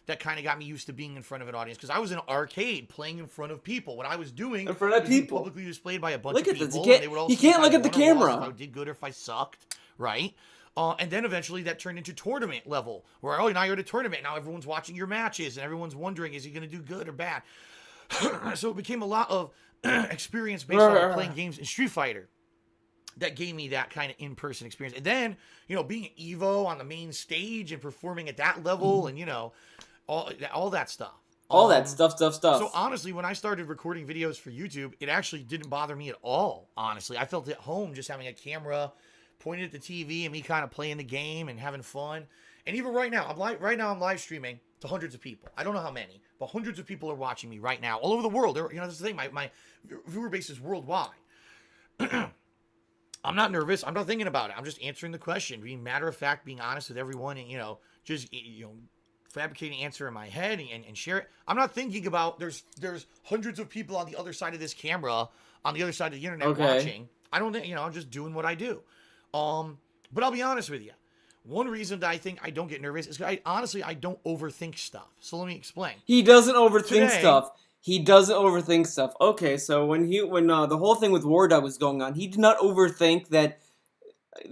That kind of got me used to being in front of an audience, because I was in an arcade playing in front of people. What I was doing in front of people, publicly displayed by a bunch look of at people. This. You can't look at the camera. If I did good or if I sucked, right? And then eventually that turned into tournament level, where, oh, now you're at a tournament. Now everyone's watching your matches, and everyone's wondering, is he going to do good or bad? So it became a lot of experience based on playing games in Street Fighter. That gave me that kind of in-person experience. And then, you know, being Evo on the main stage and performing at that level, and, you know, all that stuff. All that stuff. So honestly, when I started recording videos for YouTube, it actually didn't bother me at all, honestly. I felt at home just having a camera pointed at the TV and me kind of playing the game and having fun. And even right now, I'm live streaming to hundreds of people. I don't know how many, but hundreds of people are watching me right now all over the world. You know, that's the thing. My viewer base is worldwide. I'm not nervous. I'm not thinking about it. I'm just answering the question, being matter of fact, being honest with everyone, and, you know, just, you know, fabricating an answer in my head and share it. I'm not thinking about there's hundreds of people on the other side of this camera, on the other side of the internet watching. I don't think, you know, I'm just doing what I do. But I'll be honest with you. One reason that I think I don't get nervous is honestly, I don't overthink stuff. So let me explain. He doesn't overthink stuff. He doesn't overthink stuff. Okay, so when the whole thing with War Dog was going on, he did not overthink that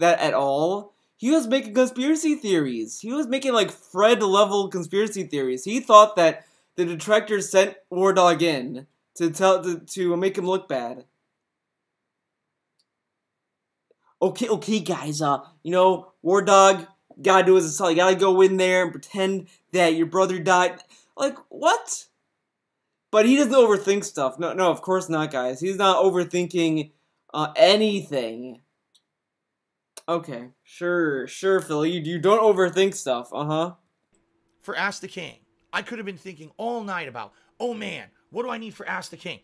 at all. He was making conspiracy theories. He was making like Fred-level conspiracy theories. He thought that the detractors sent War Dog in to make him look bad. Okay, guys. You know, War Dog gotta do his assault. You gotta go in there and pretend that your brother died. Like, what? But he doesn't overthink stuff. No, of course not, guys. He's not overthinking anything. Okay, sure, Philly. You don't overthink stuff, For Ask the King, I could have been thinking all night about, oh man, what do I need for Ask the King?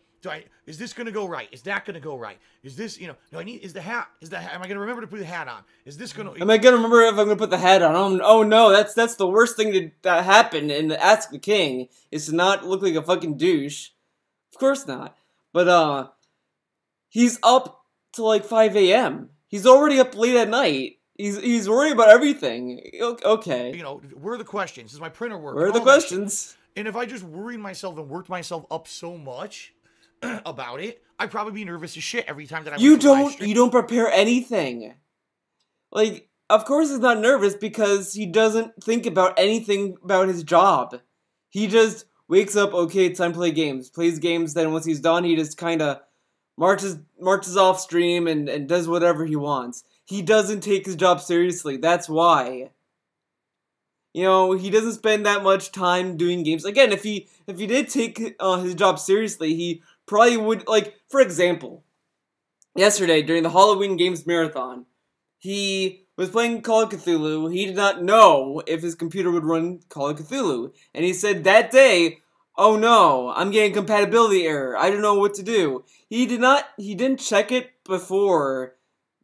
Is this gonna go right? Is that gonna go right? Is this, you know, am I gonna remember to put the hat on? Is this gonna... Am I gonna remember if I'm gonna put the hat on? Oh no, that's the worst thing that happened in the Ask the King, is to not look like a fucking douche. Of course not. But, he's up till like 5 a.m. He's already up late at night. He's worried about everything. Okay. You know, where are the questions? Is my printer working? Where are the questions? And if I just worried myself and worked myself up so much about it, I'd probably be nervous as shit every time that I You don't prepare anything. Like, of course he's not nervous because he doesn't think about anything about his job. He just wakes up, okay, it's time to play games. Plays games, then once he's done, he just kinda marches off stream and does whatever he wants. He doesn't take his job seriously, that's why. You know, he doesn't spend that much time doing games. Again, if he did take his job seriously, he probably would, like, for example, yesterday during the Halloween Games Marathon, he was playing Call of Cthulhu. He did not know if his computer would run Call of Cthulhu. And he said that day, oh no, I'm getting a compatibility error. I don't know what to do. He didn't check it before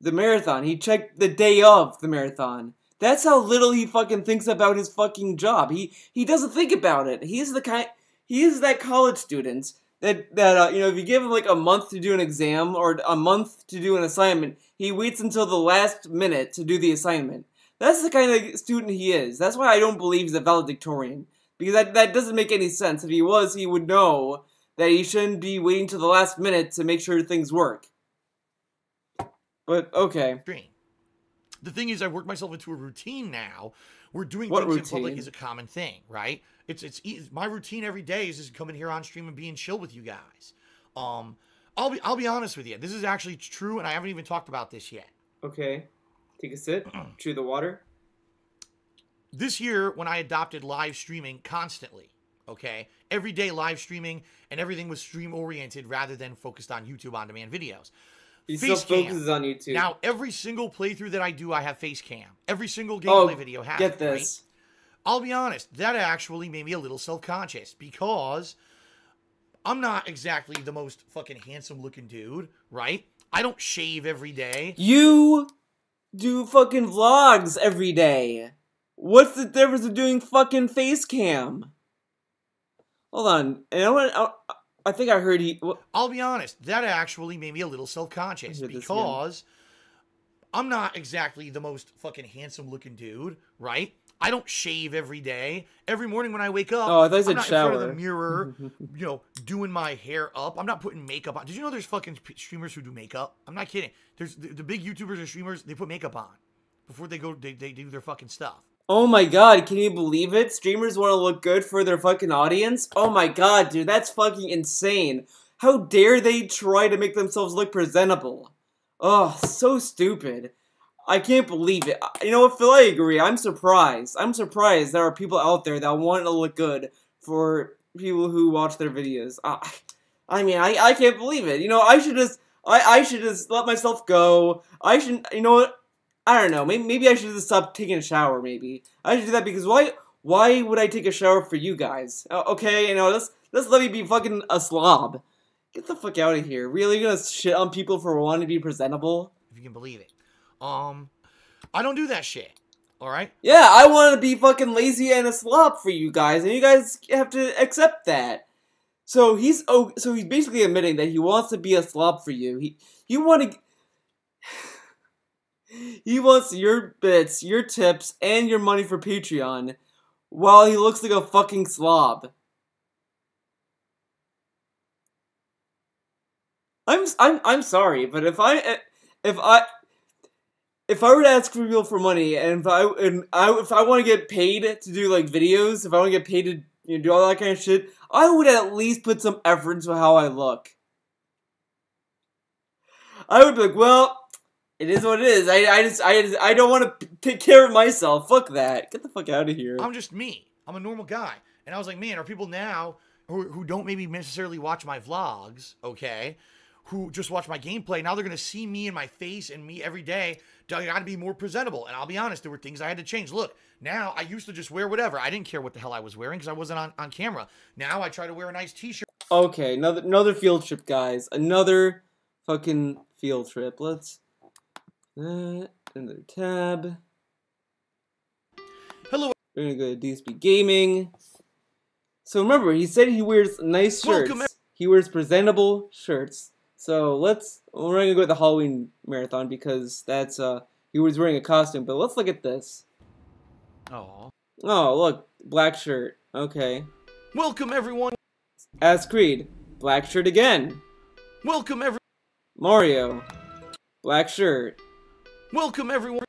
the marathon. He checked the day of the marathon. That's how little he fucking thinks about his fucking job. He doesn't think about it. He is that college student that you know, if you give him like a month to do an exam or a month to do an assignment, he waits until the last minute to do the assignment. That's the kind of student he is. That's why I don't believe he's a valedictorian. Because that doesn't make any sense. If he was, he would know that he shouldn't be waiting till the last minute to make sure things work. But, okay. The thing is, I worked myself into a routine now where doing What things routine? in public is a common thing, right? My routine every day is just coming here on stream and being chill with you guys. I'll be honest with you. This is actually true, and I haven't even talked about this yet. Okay. Take a sip. Chew the water. This year, when I adopted live streaming constantly, okay, every day live streaming, and everything was stream-oriented rather than focused on YouTube on-demand videos. He still focuses on YouTube. Now, every single playthrough that I do, I have face cam. Every single gameplay video has get this. Right? I'll be honest, that actually made me a little self-conscious because I'm not exactly the most fucking handsome-looking dude, right? I don't shave every day. You do fucking vlogs every day. What's the difference of doing fucking face cam? Hold on. And I think I heard he... I'll be honest, that actually made me a little self-conscious because I'm not exactly the most fucking handsome-looking dude, right? I don't shave every day. Every morning when I wake up, I thought you said I'm not shower. in front of the mirror, you know, doing my hair up. I'm not putting makeup on. Did you know there's fucking streamers who do makeup? I'm not kidding. There's the big YouTubers or streamers, they put makeup on before they go, they do their fucking stuff. Oh my god, can you believe it? Streamers want to look good for their fucking audience? Oh my god, dude, that's fucking insane. How dare they try to make themselves look presentable? Oh, so stupid. I can't believe it. You know what, Phil, I agree. I'm surprised. I'm surprised there are people out there that want to look good for people who watch their videos. I mean, I can't believe it. You know, I should just let myself go. You know what? I don't know. Maybe I should just stop taking a shower, maybe. I should do that because why would I take a shower for you guys? Okay, you know, let's let me be fucking a slob. Get the fuck out of here. Really gonna shit on people for wanting to be presentable? If you can believe it. I don't do that shit. Alright? Yeah, I want to be fucking lazy and a slob for you guys, and you guys have to accept that. So he's basically admitting that he wants to be a slob for you. He wants your bits, your tips, and your money for Patreon, while he looks like a fucking slob. I'm sorry, but if I were to ask people for money, and if I want to get paid to do like videos, if I want to get paid to, you know, do all that kind of shit, I would at least put some effort into how I look. I would be like, well, it is what it is. I don't want to take care of myself. Fuck that. Get the fuck out of here. I'm just me. I'm a normal guy. And I was like, man, are people now who don't maybe necessarily watch my vlogs, okay, who just watch my gameplay, now they're going to see me in my face and me every day. I got to be more presentable. And I'll be honest, there were things I had to change. Look, now I used to just wear whatever. I didn't care what the hell I was wearing because I wasn't on camera. Now I try to wear a nice t-shirt. Okay, another field trip, guys. Another fucking field trip. Let's... another tab. Hello. We're gonna go to DSP Gaming. So remember, he said he wears nice shirts. He wears presentable shirts. So we're gonna go to the Halloween marathon because that's he he was wearing a costume. But let's look at this. Oh. Oh, look, black shirt. Okay. Welcome everyone. As Creed, black shirt again. Welcome everyone. Mario, black shirt. Welcome everyone.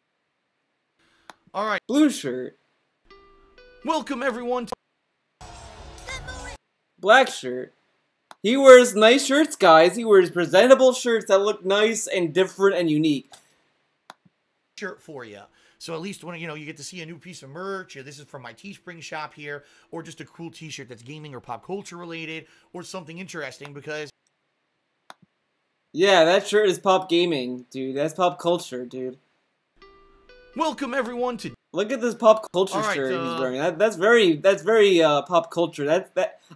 All right. Blue shirt. Welcome everyone. Black shirt. He wears nice shirts, guys. He wears presentable shirts that look nice and different and unique. Shirt for you. So at least when you get to see a new piece of merch, or this is from my Teespring shop here, or just a cool t-shirt that's gaming or pop culture related, or something interesting, because yeah, that shirt is pop gaming, dude. That's pop culture, dude. Welcome everyone to look at this pop culture shirt he's wearing. That's very pop culture.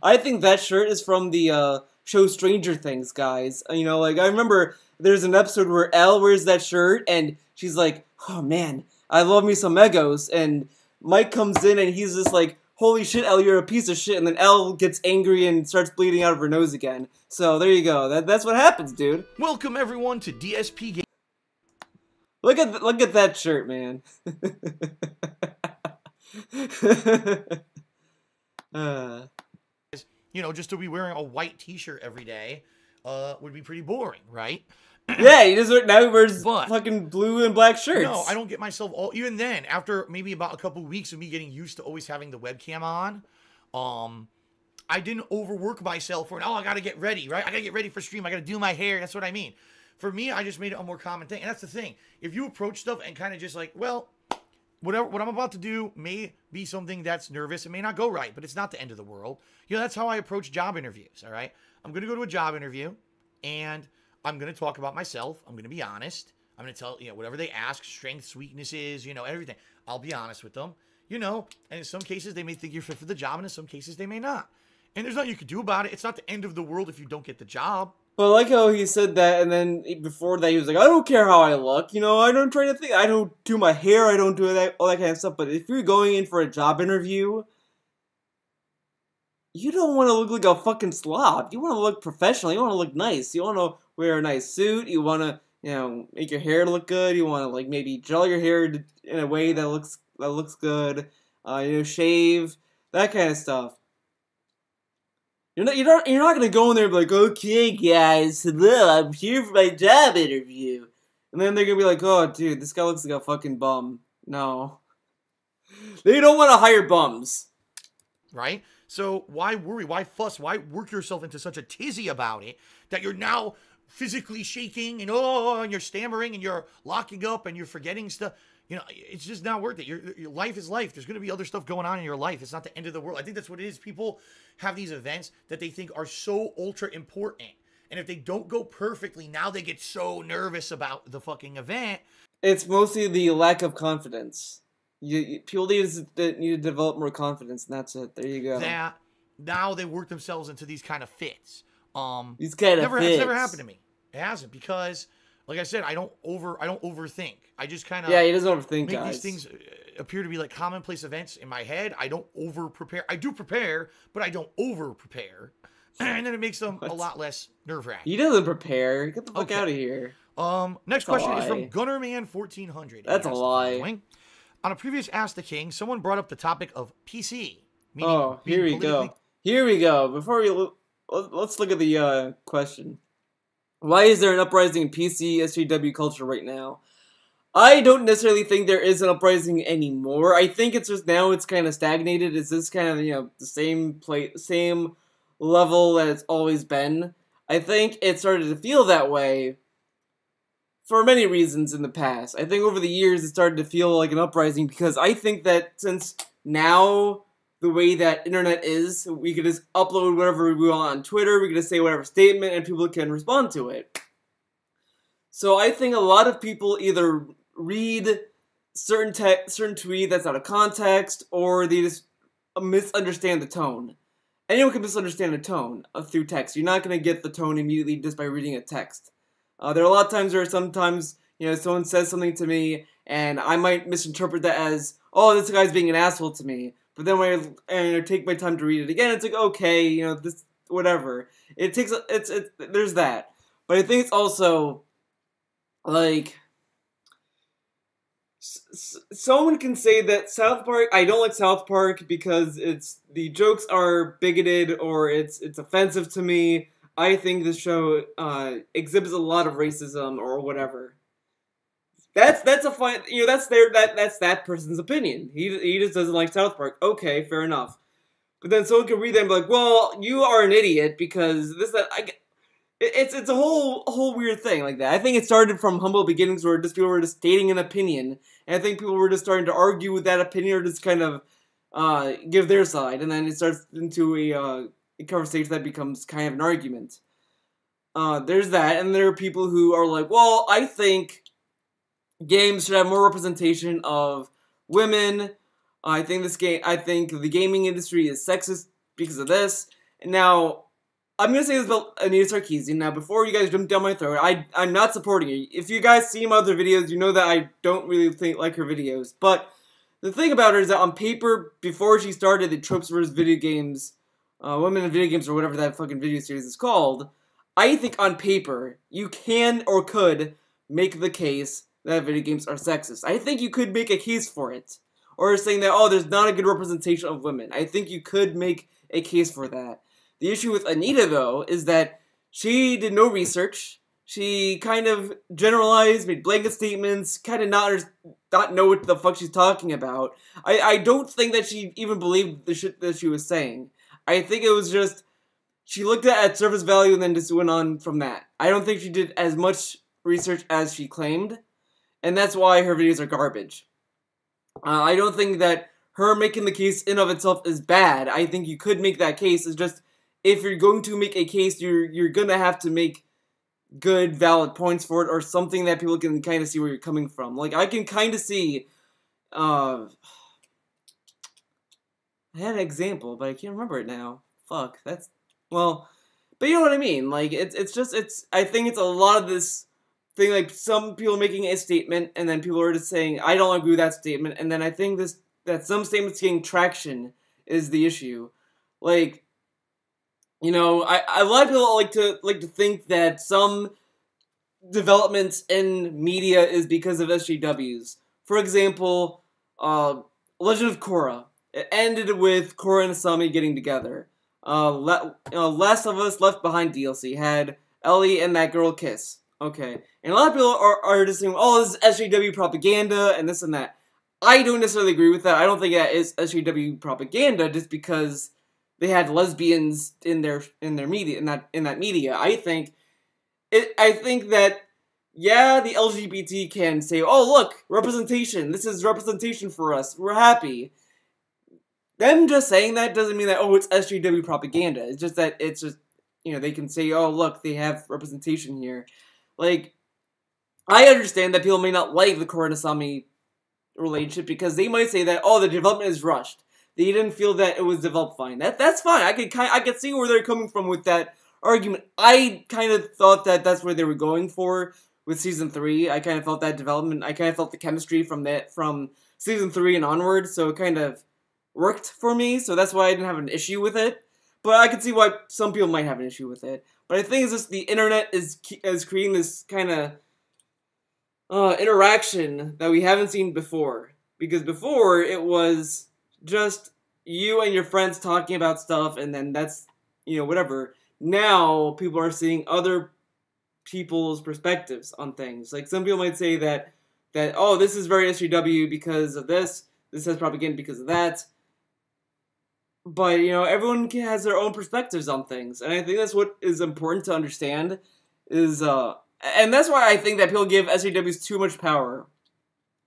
I think that shirt is from the show Stranger Things, guys. You know, like I remember there's an episode where Elle wears that shirt and she's like, "Oh man, I love me some Egos," and Mike comes in and he's just like, "Holy shit, Elle, you're a piece of shit," and then Elle gets angry and starts bleeding out of her nose again. So there you go. That's what happens, dude. Welcome everyone to DSP Game. Look at that shirt, man. Just to be wearing a white t-shirt every day would be pretty boring, right? Yeah, he wears fucking blue and black shirts. No, I don't get myself even then, after maybe about a couple weeks of me getting used to always having the webcam on, I didn't overwork myself for I gotta get ready, right? I gotta get ready for stream, I gotta do my hair, that's what I mean. For me, I just made it a more common thing. And that's the thing. If you approach stuff and kind of just like, well, what I'm about to do may be something that's nervous, it may not go right, but it's not the end of the world. That's how I approach job interviews, all right? I'm gonna go to a job interview and I'm going to talk about myself. I'm going to be honest. I'm going to tell, whatever they ask, strengths, weaknesses, everything. I'll be honest with them, and in some cases they may think you're fit for the job, and in some cases they may not. And there's nothing you can do about it. It's not the end of the world if you don't get the job. But I like how he said that, and then before that he was like, I don't care how I look, I don't try to think, I don't do my hair, I don't do all that kind of stuff, but if you're going in for a job interview, you don't want to look like a fucking slob. You want to look professional, you want to look nice, you want to wear a nice suit, you want to, make your hair look good, you want to, like, maybe gel your hair in a way that looks good, shave, that kind of stuff. You're not gonna go in there and be like, okay guys, hello, I'm here for my job interview. And then they're gonna be like, oh dude, this guy looks like a fucking bum. No. They don't want to hire bums. Right? So why worry? Why fuss? Why work yourself into such a tizzy about it that you're now physically shaking and and you're stammering and you're locking up and you're forgetting stuff? It's just not worth it. Your life is life. There's going to be other stuff going on in your life. It's not the end of the world. I think that's what it is. People have these events that they think are so ultra important. And if they don't go perfectly, now they get so nervous about the fucking event. It's mostly the lack of confidence. People need to develop more confidence, and that's it. There you go. That now they work themselves into these kind of fits. These kind of fits. It's never happened to me. It hasn't, because, like I said, I don't overthink. I just kind of he doesn't overthink. Make these things appear to be like commonplace events in my head. I don't over prepare. I do prepare, but I don't over prepare, and then it makes them a lot less nerve wracking. He doesn't prepare. Get the fuck out of here. Next question is from Gunnerman1400. That's a lie. On a previous Ask the King, someone brought up the topic of PC. Here we go. Here we go. Before let's look at the question. Why is there an uprising in PC SJW culture right now? I don't necessarily think there is an uprising anymore. I think it's just now it's kind of stagnated. It's just kind of, the same level that it's always been. I think it started to feel that way for many reasons in the past. I think over the years it started to feel like an uprising because I think that since now the way that internet is, we could just upload whatever we want on Twitter, we could just say whatever statement and people can respond to it. So I think a lot of people either read certain tweet that's out of context, or they just misunderstand the tone. Anyone can misunderstand a tone through text. You're not going to get the tone immediately just by reading a text. There are a lot of times where sometimes, someone says something to me, and I might misinterpret that as, oh, this guy's being an asshole to me. But then when I take my time to read it again, it's like, okay, this, whatever. There's that. But I think it's also, like, Someone can say that South Park, I don't like South Park because the jokes are bigoted or it's offensive to me. I think the show exhibits a lot of racism or whatever. That's a fine, that's that person's opinion. He just doesn't like South Park. Okay, fair enough. But then someone can read that and be like, well, you are an idiot because this that it's a whole weird thing like that. I think it started from humble beginnings where just people were just stating an opinion, and I think people were just starting to argue with that opinion or just kind of give their side, and then it starts into a conversation that becomes kind of an argument. There's that, and there are people who are like, well, I think games should have more representation of women. I think the gaming industry is sexist because of this. And now, I'm going to say this about Anita Sarkeesian. Now, before you guys jump down my throat, I'm not supporting her. If you guys see my other videos, you know that I don't really like her videos. But the thing about her is that on paper, before she started the Tropes vs. Video Games, Women in Video Games, or whatever that fucking video series is called, I think on paper, you can or could make the case that video games are sexist. I think you could make a case for it. Or saying that, oh, there's not a good representation of women. I think you could make a case for that. The issue with Anita, though, is that she did no research. She kind of generalized, made blanket statements, kind of not know what the fuck she's talking about. I don't think that she even believed the shit that she was saying. I think it was just, she looked at surface value and then just went on from that. I don't think she did as much research as she claimed. And that's why her videos are garbage. I don't think that her making the case in of itself is bad. I think you could make that case. It's just, if you're going to make a case, you're gonna have to make good, valid points for it, or something that people can kind of see where you're coming from. Like, I can kind of see, I had an example, but I can't remember it now. Fuck, well, but you know what I mean. Like, I think it's a lot of this thing, like, some people making a statement, and then people are just saying, I don't agree with that statement, and then I think that some statements getting traction is the issue. Like, you know, a lot of people like to think that some developments in media is because of SJWs. For example, Legend of Korra. It ended with Korra and Asami getting together. Last of Us Left Behind DLC had Ellie and that girl kiss. Okay. And a lot of people are just saying, oh, this is SJW propaganda and this and that. I don't necessarily agree with that. I don't think that is SJW propaganda just because they had lesbians in their media in that media. I think that, yeah, the LGBT can say, oh, look, representation. This is representation for us. We're happy. Them just saying that doesn't mean that, oh, it's SJW propaganda. It's just that it's just, you know, they can say, oh, look, they have representation here. Like, I understand that people may not like the Korra and Asami relationship because they might say that, oh, the development is rushed. They didn't feel that it was developed fine. That's fine. I could see where they're coming from with that argument. I kind of thought that that's where they were going for with Season 3. I kind of felt that development. I kind of felt the chemistry from Season 3 and onward, so it kind of worked for me, so that's why I didn't have an issue with it. But I can see why some people might have an issue with it. But I think it's just the internet is creating this kind of interaction that we haven't seen before. Because before, it was just you and your friends talking about stuff, and then that's, you know, whatever. Now, people are seeing other people's perspectives on things. Like, some people might say that oh, this is very SJW because of this has propaganda because of that. But, you know, everyone has their own perspectives on things. And I think that's what is important to understand. And that's why I think that people give SJWs too much power.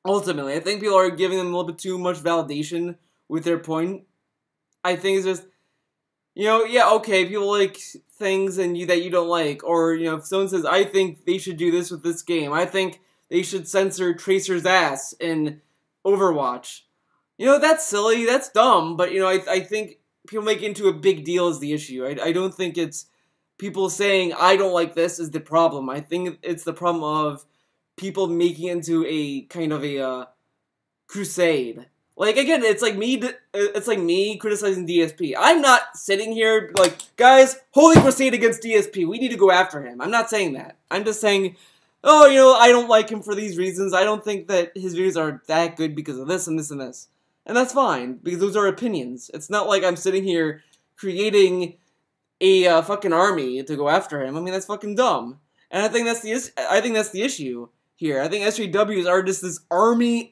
Ultimately, I think people are giving them a little bit too much validation with their point. I think it's just, you know, yeah, okay, people like things that you don't like. Or, you know, if someone says, I think they should do this with this game. I think they should censor Tracer's ass in Overwatch. You know, that's silly, that's dumb, but, you know, I think people make it into a big deal is the issue. I don't think it's people saying, I don't like this is the problem. I think it's the problem of people making it into a kind of a crusade. Like, again, it's like me criticizing DSP. I'm not sitting here like, guys, holy crusade against DSP. We need to go after him. I'm not saying that. I'm just saying, oh, you know, I don't like him for these reasons. I don't think that his videos are that good because of this and this and this. And that's fine, because those are opinions. It's not like I'm sitting here creating a fucking army to go after him. I mean, that's fucking dumb. And I think that's the issue here. I think SJWs are just this army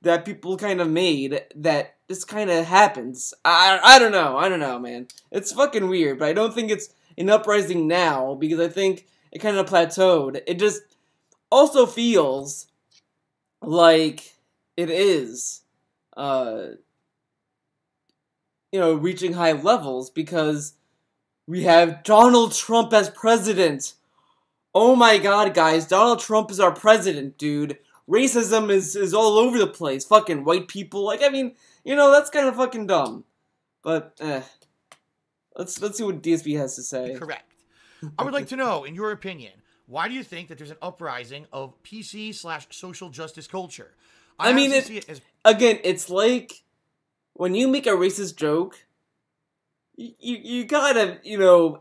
that people kind of made that just kind of happens. I don't know, man. It's fucking weird, but I don't think it's an uprising now, because I think it kind of plateaued. It just also feels like it is, reaching high levels, because we have Donald Trump as president. Oh my god, guys, Donald Trump is our president, dude. Racism is all over the place. Fucking white people, like, I mean, that's kind of fucking dumb. But, let's see what DSP has to say. Correct. I would like to know, in your opinion, why do you think that there's an uprising of PC/social justice culture? I mean, again, it's like, when you make a racist joke, you gotta,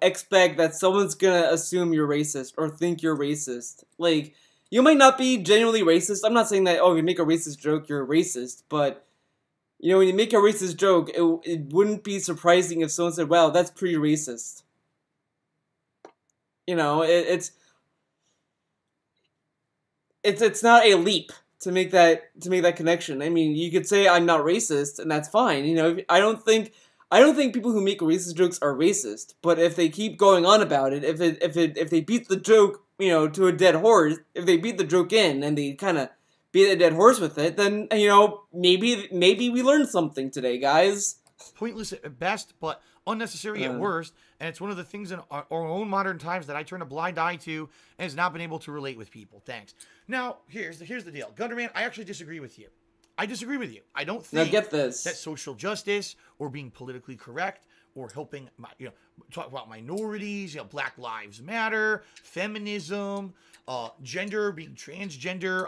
expect that someone's gonna assume you're racist or think you're racist. Like, you might not be genuinely racist. I'm not saying that, oh, if you make a racist joke, you're racist. But, when you make a racist joke, it wouldn't be surprising if someone said, wow, that's pretty racist. It's not a leap to make that connection. I mean, you could say I'm not racist, and that's fine. I don't think people who make racist jokes are racist. But if they keep going on about it, if they beat the joke, to a dead horse, if they beat the joke in and they kind of beat a dead horse with it, then maybe we learned something today, guys. Pointless at best, but unnecessary at worst, and it's one of the things in our own modern times that I turn a blind eye to and has not been able to relate with people. Thanks. Now, here's the deal. Gunderman, I actually disagree with you. I disagree with you. I don't think that social justice or being politically correct or helping, talk about minorities, Black Lives Matter, feminism, gender, being transgender,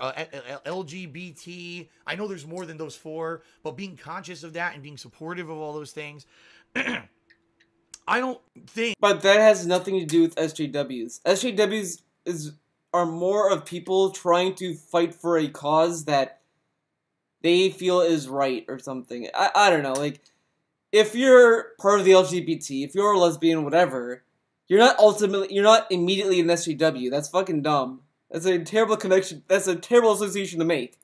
LGBT. I know there's more than those four, but being conscious of that and being supportive of all those things, I don't think. But that has nothing to do with SJWs. SJWs are more of people trying to fight for a cause that they feel is right or something. I don't know, like, if you're part of the LGBT, if you're a lesbian, whatever, you're not immediately an SJW. That's fucking dumb. That's a terrible connection. That's a terrible association to make.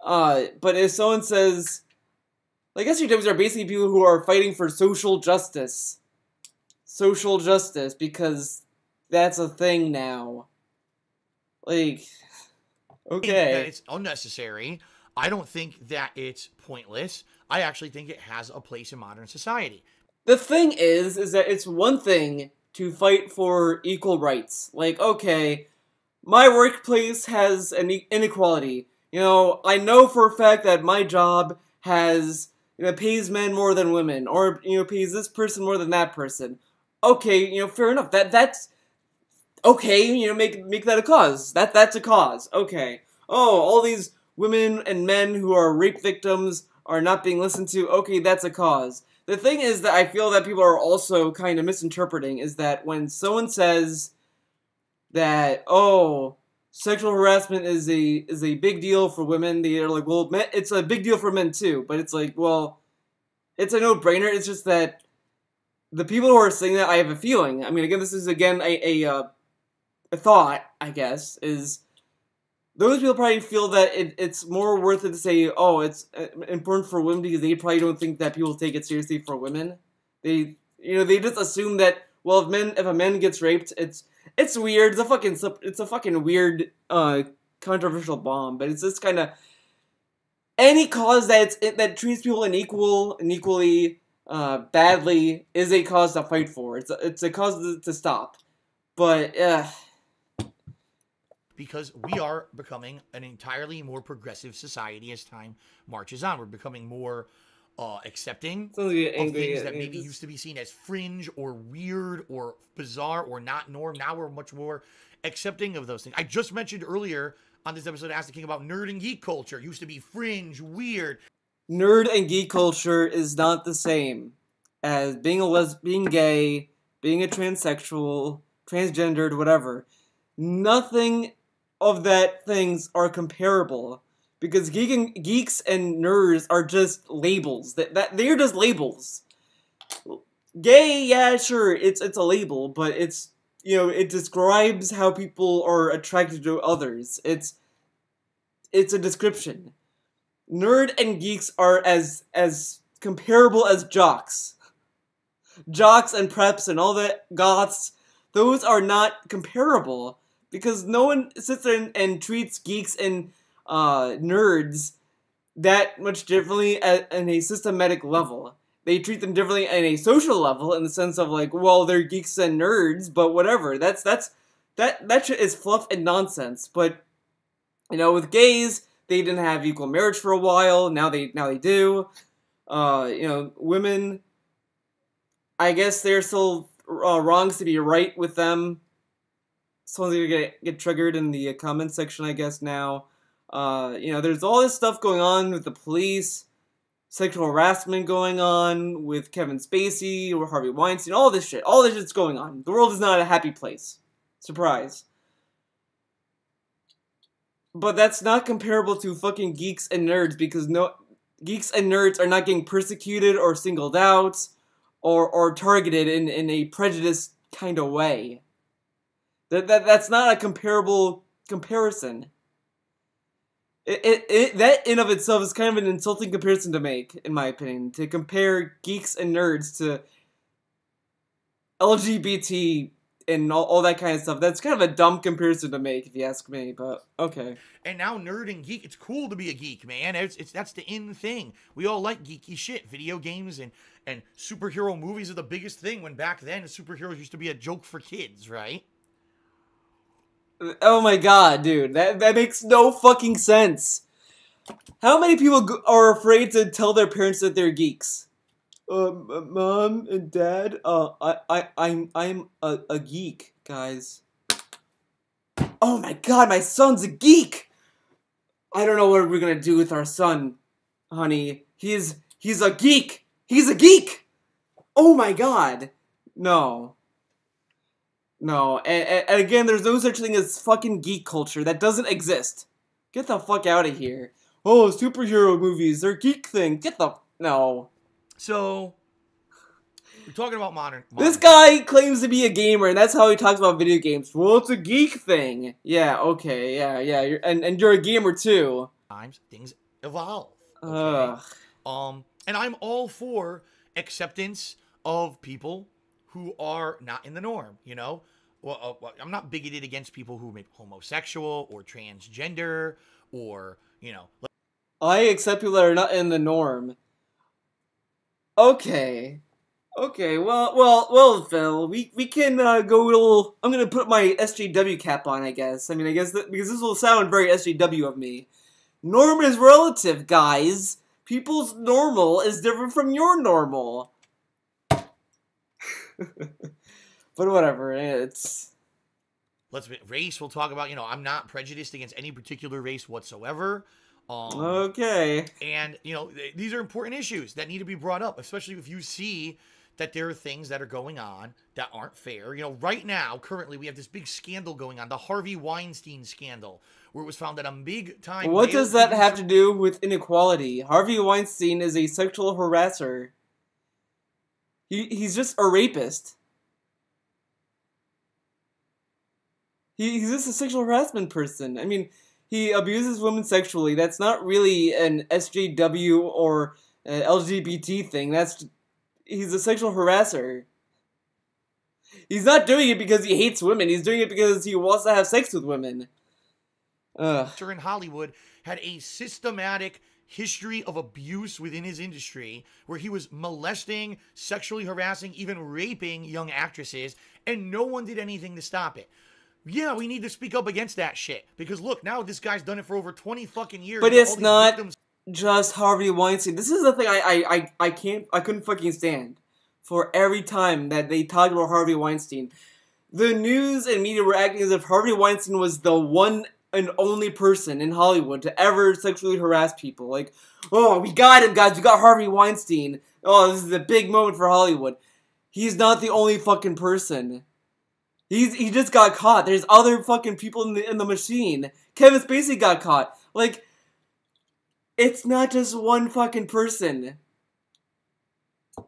But if someone says, like, SJWs are basically people who are fighting for social justice. Social justice, because that's a thing now. Like, okay. That it's unnecessary. I don't think that it's pointless. I actually think it has a place in modern society. The thing is that it's one thing to fight for equal rights. Like, okay, my workplace has an inequality. I know for a fact that my job has, pays men more than women, or, pays this person more than that person. Okay, fair enough. That's okay, make that a cause. That's a cause. Okay. Oh, all these women and men who are rape victims are not being listened to. Okay, that's a cause. The thing is that I feel that people are also kind of misinterpreting is that when someone says that, oh, sexual harassment is a big deal for women, they are like, well, it's a big deal for men too. But it's like, well, it's a no-brainer. It's just that the people who are saying that, I have a feeling. I mean, again, this is again a thought, I guess, is those people probably feel that it's more worth it to say, oh, it's important for women because they probably don't think that people take it seriously for women. They just assume that, well, if a man gets raped, it's weird. It's a fucking weird, controversial bomb. But it's just kind of any cause that treats people equally badly is a cause to fight for. It's a cause to stop. But because we are becoming an entirely more progressive society as time marches on. We're becoming more accepting of things that maybe used to be seen as fringe or weird or bizarre or not norm. Now we're much more accepting of those things. I just mentioned earlier on this episode, Ask the King, about nerd and geek culture. It used to be fringe, weird. Nerd and geek culture is not the same as being being gay, being a transsexual, transgendered, whatever. Nothing of that things are comparable. Because geeks and nerds are just labels. That they're just labels. Gay, yeah, sure, it's a label, but it's, you know, it describes how people are attracted to others. It's a description. Nerd and geeks are as comparable as jocks. Jocks and preps and all that goths, those are not comparable. Because no one sits there and treats geeks and nerds that much differently at a systematic level. They treat them differently at a social level in the sense of like, well, they're geeks and nerds, but whatever. That shit is fluff and nonsense. But you know, with gays, they didn't have equal marriage for a while. Now they do. You know, women, I guess they're still wrongs to be right with them. Someone's gonna get triggered in the comment section, I guess, now. You know, there's all this stuff going on with the police, sexual harassment going on with Kevin Spacey or Harvey Weinstein, all this shit. All this shit's going on. The world is not a happy place. Surprise. But that's not comparable to fucking geeks and nerds, because geeks and nerds are not getting persecuted or singled out or targeted in a prejudiced kind of way. That's not a comparable comparison. That in of itself is kind of an insulting comparison to make, in my opinion. To compare geeks and nerds to LGBT and all that kind of stuff. That's kind of a dumb comparison to make, if you ask me, but okay. And now nerd and geek, it's cool to be a geek, man. That's the in thing. We all like geeky shit. Video games and superhero movies are the biggest thing, when back then superheroes used to be a joke for kids, right? Oh my god, dude. That makes no fucking sense. How many people are afraid to tell their parents that they're geeks? Mom and Dad, I'm a geek, guys. Oh my god, my son's a geek! I don't know what we're gonna do with our son, honey. He's a geek! He's a geek! Oh my god! No. No, and again, there's no such thing as fucking geek culture. That doesn't exist. Get the fuck out of here. Oh, superhero movies, they're geek thing. No. So, we're talking about modern. This guy claims to be a gamer, and that's how he talks about video games. Well, it's a geek thing. Yeah, okay, yeah. And you're a gamer too. Times things evolve. Okay? Ugh. And I'm all for acceptance of people who are not in the norm, you know? Well, I'm not bigoted against people who may be homosexual or transgender or, you know. I accept people that are not in the norm. Okay, well, Phil, we can go a little. I'm gonna put my SJW cap on, I guess. I mean, I guess because this will sound very SJW of me. Norm is relative, guys. People's normal is different from your normal. But whatever, it's. Race, we'll talk about, you know, I'm not prejudiced against any particular race whatsoever. Okay. And, you know, these are important issues that need to be brought up, especially if you see that there are things that are going on that aren't fair. You know, right now, currently, we have this big scandal going on, the Harvey Weinstein scandal, where it was found that a big time... What does that have to do with inequality? Harvey Weinstein is a sexual harasser. He's just a rapist. He's just a sexual harassment person. I mean, he abuses women sexually. That's not really an SJW or an LGBT thing. He's a sexual harasser. He's not doing it because he hates women. He's doing it because he wants to have sex with women. In Hollywood had a systematic history of abuse within his industry, where he was molesting, sexually harassing, even raping young actresses, and no one did anything to stop it. Yeah, we need to speak up against that shit. Because look, now this guy's done it for over 20 fucking years. But it's not just Harvey Weinstein. This is the thing I couldn't fucking stand. For every time that they talked about Harvey Weinstein, the news and media were acting as if Harvey Weinstein was the one and only person in Hollywood to ever sexually harass people. Like, oh, we got him, guys. We got Harvey Weinstein. Oh, this is a big moment for Hollywood. He's not the only fucking person. He just got caught. There's other fucking people in the machine. Kevin Spacey got caught. Like, it's not just one fucking person.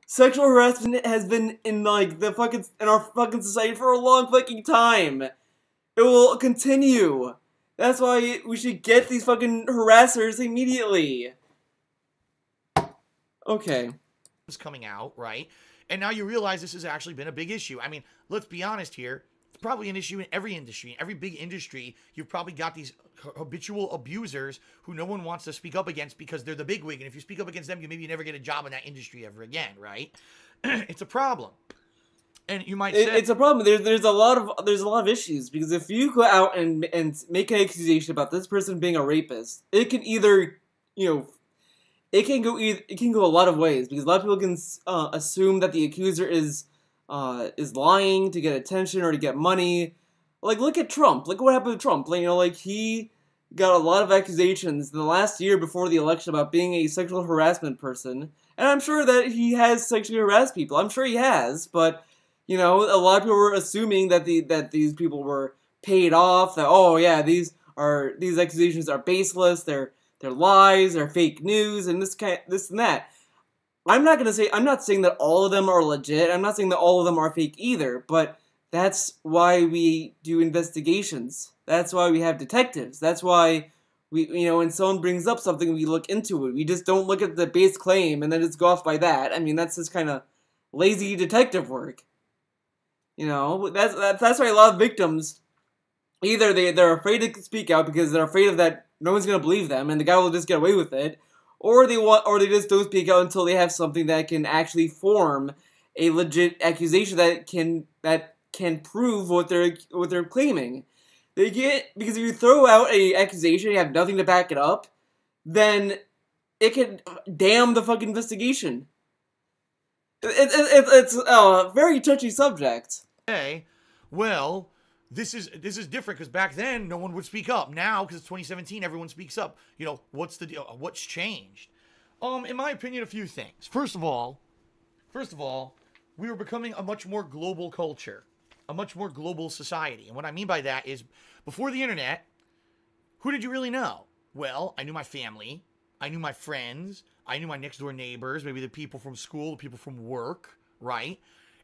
Sexual harassment has been in like in our fucking society for a long fucking time. It will continue. That's why we should get these fucking harassers immediately. Okay. It's coming out, right? And now you realize this has actually been a big issue. I mean, let's be honest here. It's probably an issue in every industry. In every big industry, you've probably got these habitual abusers who no one wants to speak up against because they're the bigwig. And if you speak up against them, you never get a job in that industry ever again, right? It's a problem. And you might say it's a problem. There's a lot of issues because if you go out and make an accusation about this person being a rapist, it can either, it can go a lot of ways because a lot of people can assume that the accuser is lying to get attention or to get money. Like, look at Trump. Look what happened to Trump. He got a lot of accusations in the last year before the election about being a sexual harassment person. And I'm sure that he has sexually harassed people. I'm sure he has, but a lot of people were assuming that these people were paid off. That, oh yeah, these accusations are baseless. They're lies. They're fake news, and this and that. I'm not saying that all of them are legit. I'm not saying that all of them are fake either. But that's why we do investigations. That's why we have detectives. That's why when someone brings up something, we look into it. We just don't look at the base claim and then just go off by that. I mean, that's just kind of lazy detective work. That's why a lot of victims, either they're afraid to speak out because they're afraid of that no one's gonna believe them and the guy will just get away with it, or they just don't speak out until they have something that can actually form a legit accusation that can prove what they're claiming. Because if you throw out an accusation and you have nothing to back it up, then it can damn the fucking investigation. It's a very touchy subject. Hey, well, this is different because back then no one would speak up. Now, because it's 2017, everyone speaks up. What's the deal? What's changed? In my opinion, a few things. First of all, we were becoming a much more global culture, a much more global society. And what I mean by that is, before the internet, who did you really know? Well, I knew my family, I knew my friends, I knew my next door neighbors, maybe the people from school, the people from work, right?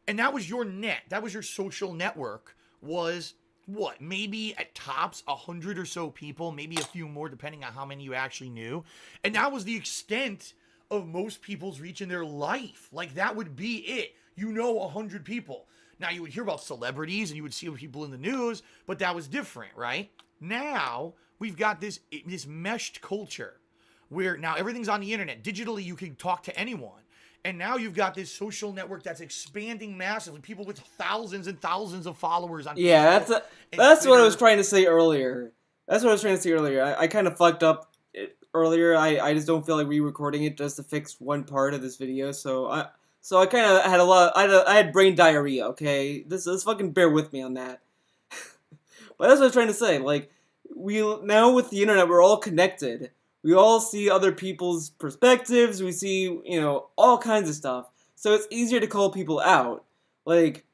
And that was your net. That was your social network. Was what? Maybe at tops 100 or so people, maybe a few more depending on how many you actually knew. And that was the extent of most people's reach in their life. Like, that would be it. 100 people. Now, you would hear about celebrities and you would see people in the news, but that was different, right? Now, we've got this meshed culture where now everything's on the internet. Digitally, you can talk to anyone. And now you've got this social network that's expanding massively. People with thousands and thousands of followers on Facebook. That's what I was trying to say earlier. I kind of fucked up earlier. I just don't feel like re-recording it just to fix one part of this video. So I kind of had I had brain diarrhea, okay? Let's fucking bear with me on that. But that's what I was trying to say. Like, now with the internet, we're all connected. We all see other people's perspectives. We see, all kinds of stuff. So it's easier to call people out. Like,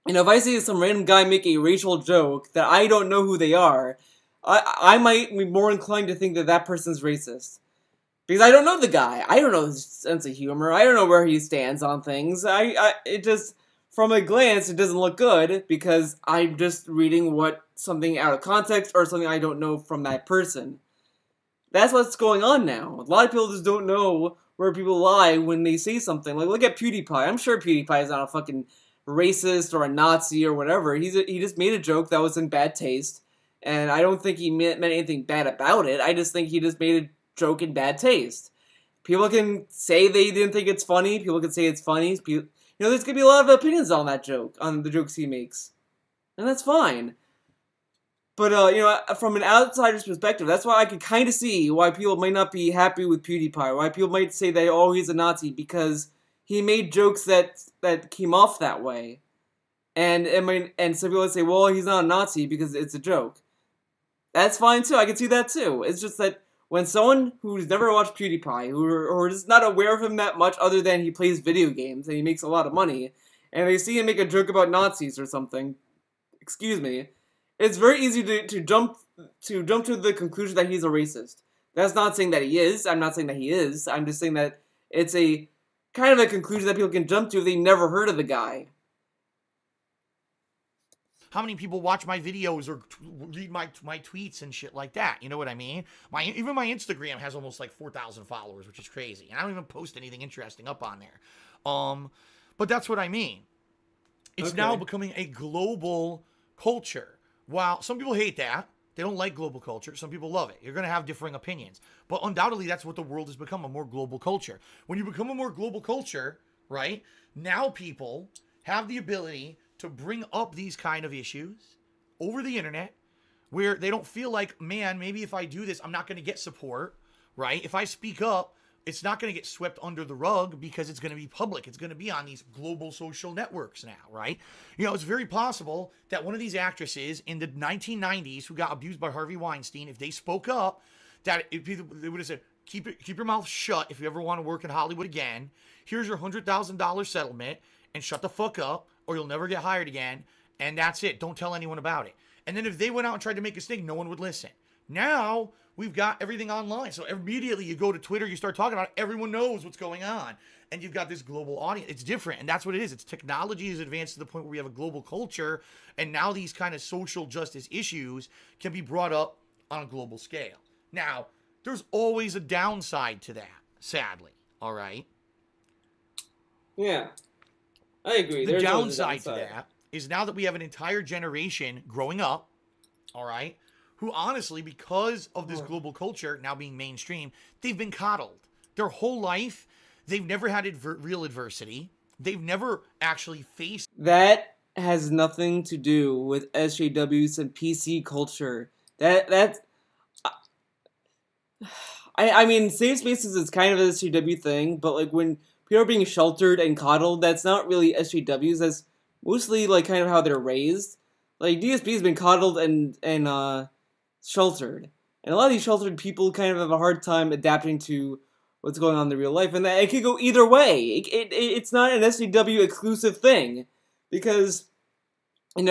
if I see some random guy make a racial joke that I don't know who they are, I might be more inclined to think that that person's racist. Because I don't know the guy. I don't know his sense of humor. I don't know where he stands on things. It just, from a glance, it doesn't look good because I'm just reading something out of context or something I don't know from that person. That's what's going on now. A lot of people just don't know where people lie when they say something. Like, look at PewDiePie. I'm sure PewDiePie is not a fucking racist or a Nazi or whatever. He just made a joke that was in bad taste. And I don't think he meant anything bad about it. I just think he just made a joke in bad taste. People can say they didn't think it's funny. People can say it's funny. There's going to be a lot of opinions on that joke, on the jokes he makes. And that's fine. But, from an outsider's perspective, that's why I can kind of see why people might not be happy with PewDiePie. Why people might say that, oh, he's a Nazi, because he made jokes that came off that way. And some people would say, well, he's not a Nazi because it's a joke. That's fine, too. I can see that, too. It's just that when someone who's never watched PewDiePie, or is not aware of him that much other than he plays video games and he makes a lot of money, and they see him make a joke about Nazis or something, excuse me, it's very easy to jump to the conclusion that he's a racist. That's not saying that he is. I'm not saying that he is. I'm just saying that it's a kind of a conclusion that people can jump to if they never heard of the guy. How many people watch my videos or read my tweets and shit like that? You know what I mean? Even my Instagram has almost like 4,000 followers, which is crazy. And I don't even post anything interesting up on there. But that's what I mean. It's now becoming a global culture. While some people hate that, they don't like global culture. Some people love it. You're going to have differing opinions. But undoubtedly, that's what the world has become, a more global culture. When you become a more global culture, right, now people have the ability to bring up these kind of issues over the internet where they don't feel like, man, maybe if I do this, I'm not going to get support, right? If I speak up, it's not going to get swept under the rug because it's going to be public. It's going to be on these global social networks now, right? You know, it's very possible that one of these actresses in the 1990s who got abused by Harvey Weinstein, if they spoke up, that they would have said, keep your mouth shut if you ever want to work in Hollywood again. Here's your $100,000 settlement and shut the fuck up or you'll never get hired again. And that's it. Don't tell anyone about it. And then if they went out and tried to make a stink, no one would listen. Now we've got everything online. So immediately you go to Twitter, you start talking about it, everyone knows what's going on. And you've got this global audience. It's different. And that's what it is. It's technology has advanced to the point where we have a global culture. And now these kind of social justice issues can be brought up on a global scale. Now, there's always a downside to that, sadly. All right? Yeah. I agree. The downside to that is now that we have an entire generation growing up, all right, who honestly, because of this global culture now being mainstream, they've been coddled. Their whole life, they've never had real adversity. They've never actually faced... That has nothing to do with SJWs and PC culture. I mean, safe spaces is kind of an SJW thing, but like when people are being sheltered and coddled, that's not really SJWs. That's mostly like kind of how they're raised. Like DSP has been coddled and sheltered, and a lot of these sheltered people kind of have a hard time adapting to what's going on in the real life, and that it could go either way. It's not an SJW exclusive thing, because like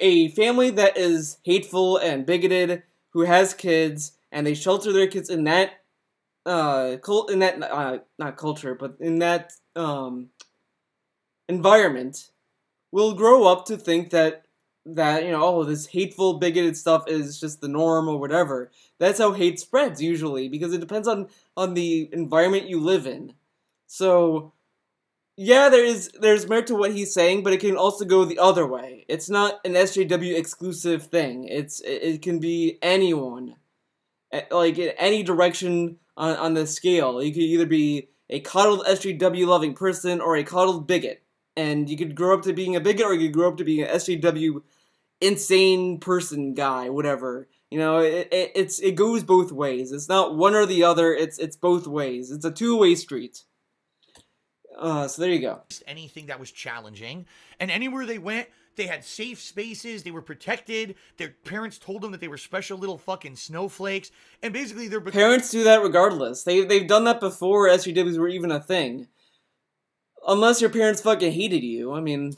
a family that is hateful and bigoted, who has kids, and they shelter their kids in that not culture, but in that environment, will grow up to think that this hateful, bigoted stuff is just the norm or whatever. That's how hate spreads usually, because it depends on the environment you live in. So, yeah, there's merit to what he's saying, but it can also go the other way. It's not an SJW exclusive thing. It can be anyone, like in any direction on the scale. You could either be a coddled SJW loving person or a coddled bigot. And you could grow up to being a bigot, or you could grow up to being an SJW insane person guy, whatever. It goes both ways. It's not one or the other. It's both ways. It's a two-way street. So there you go. Anything that was challenging, and anywhere they went, they had safe spaces. They were protected. Their parents told them that they were special little fucking snowflakes, and basically their parents do that regardless. They've done that before SJWs were even a thing. Unless your parents fucking hated you. I mean,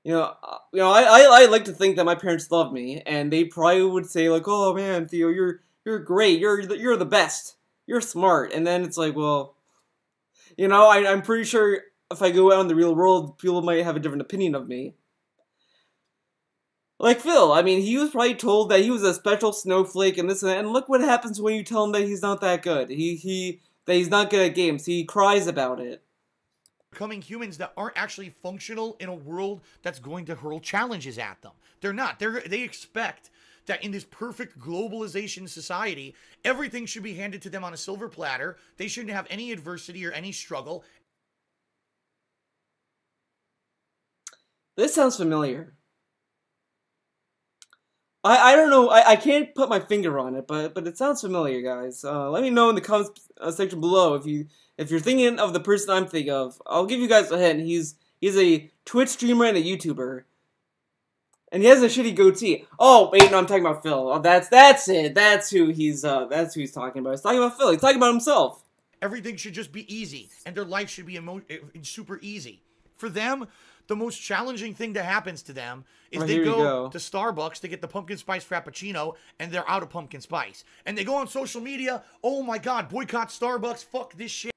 I like to think that my parents loved me, and they probably would say like, "Oh man, Theo, you're great. You're the best. You're smart." And then it's like, well, I'm pretty sure if I go out in the real world, people might have a different opinion of me. Like Phil, I mean, he was probably told that he was a special snowflake and this and that, and look what happens when you tell him that he's not that good. That he's not good at games. He cries about it. Becoming humans that aren't actually functional in a world that's going to hurl challenges at them. They're not. They expect that in this perfect globalization society, everything should be handed to them on a silver platter. They shouldn't have any adversity or any struggle. This sounds familiar. I don't know. I can't put my finger on it, but it sounds familiar, guys. Let me know in the comments section below if you're thinking of the person I'm thinking of. I'll give you guys a hint. He's a Twitch streamer and a YouTuber, and he has a shitty goatee. Oh wait, no, I'm talking about Phil. Oh, that's it. That's who he's talking about. He's talking about Phil. He's talking about himself. Everything should just be easy, and their life should be super easy. For them, the most challenging thing that happens to them is Oh, they here you go go. to Starbucks to get the pumpkin spice frappuccino, and they're out of pumpkin spice. And they go on social media, oh my god, boycott Starbucks, fuck this shit.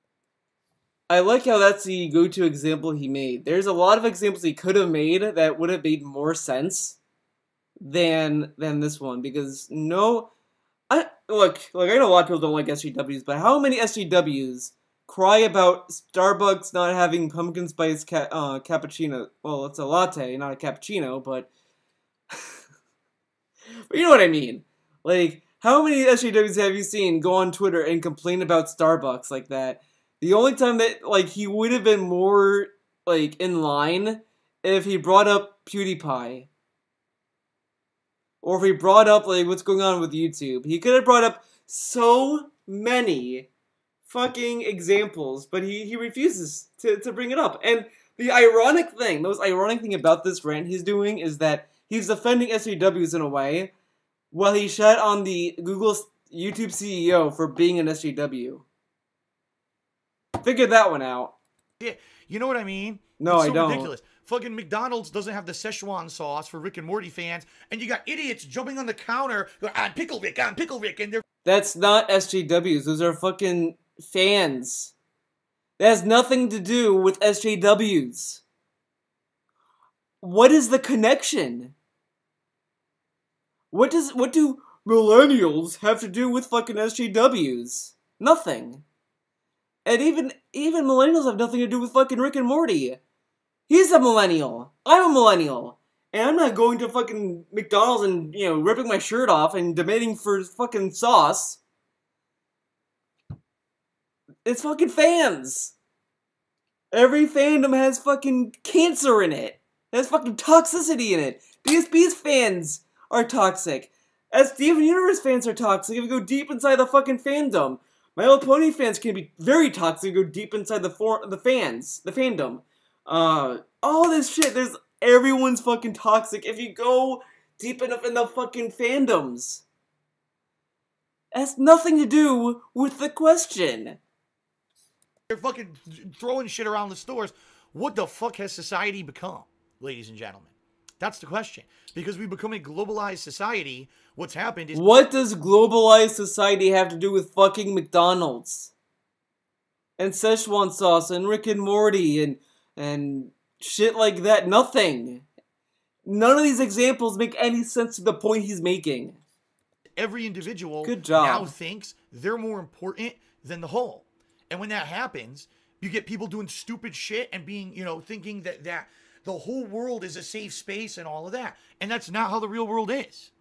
I like how that's the go-to example he made. There's a lot of examples he could have made that would have made more sense than this one, because no, I know a lot of people don't like SJWs, but how many SJWs cry about Starbucks not having pumpkin spice cappuccino? Well, it's a latte, not a cappuccino, but but you know what I mean. Like, how many SJWs have you seen go on Twitter and complain about Starbucks like that? The only time that, like, he would have been more, like, in line if he brought up PewDiePie. Or if he brought up, like, what's going on with YouTube. He could have brought up so many fucking examples, but he refuses to bring it up. And the most ironic thing about this rant he's doing is that he's defending SJWs in a way, while he shat on the Google YouTube CEO for being an SJW. Figure that one out. Yeah, you know what I mean? No, it's I don't. Ridiculous. Fucking McDonald's doesn't have the Szechuan sauce for Rick and Morty fans, and you got idiots jumping on the counter going, I'm Pickle Rick, and they're... That's not SJWs. Those are fucking fans. That has nothing to do with SJWs. What is the connection? What do millennials have to do with fucking SJWs? Nothing. And even millennials have nothing to do with fucking Rick and Morty. He's a millennial. I'm a millennial. And I'm not going to fucking McDonald's and, you know, ripping my shirt off and demanding for fucking sauce. It's fucking fans. Every fandom has fucking cancer in it. It has fucking toxicity in it. BSB's fans are toxic. As Steven Universe fans are toxic if you go deep inside the fucking fandom. My Little Pony fans can be very toxic if you go deep inside the fandom. All this shit, everyone's fucking toxic if you go deep enough in the fucking fandoms. It has nothing to do with the question. They're fucking throwing shit around the stores. What the fuck has society become, ladies and gentlemen? That's the question. Because we become a globalized society, what's happened is... What does globalized society have to do with fucking McDonald's? And Szechuan sauce and Rick and Morty and shit like that? Nothing. None of these examples make any sense to the point he's making. Every individual Good job. now thinks they're more important than the whole. And when that happens, you get people doing stupid shit and being, you know, thinking that the whole world is a safe space and all of that. And that's not how the real world is.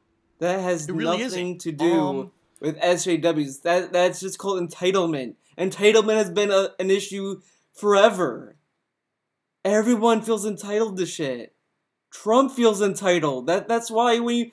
That has really nothing to do with SJWs. That's just called entitlement. Entitlement has been an issue forever. Everyone feels entitled to shit. Trump feels entitled. That's why when you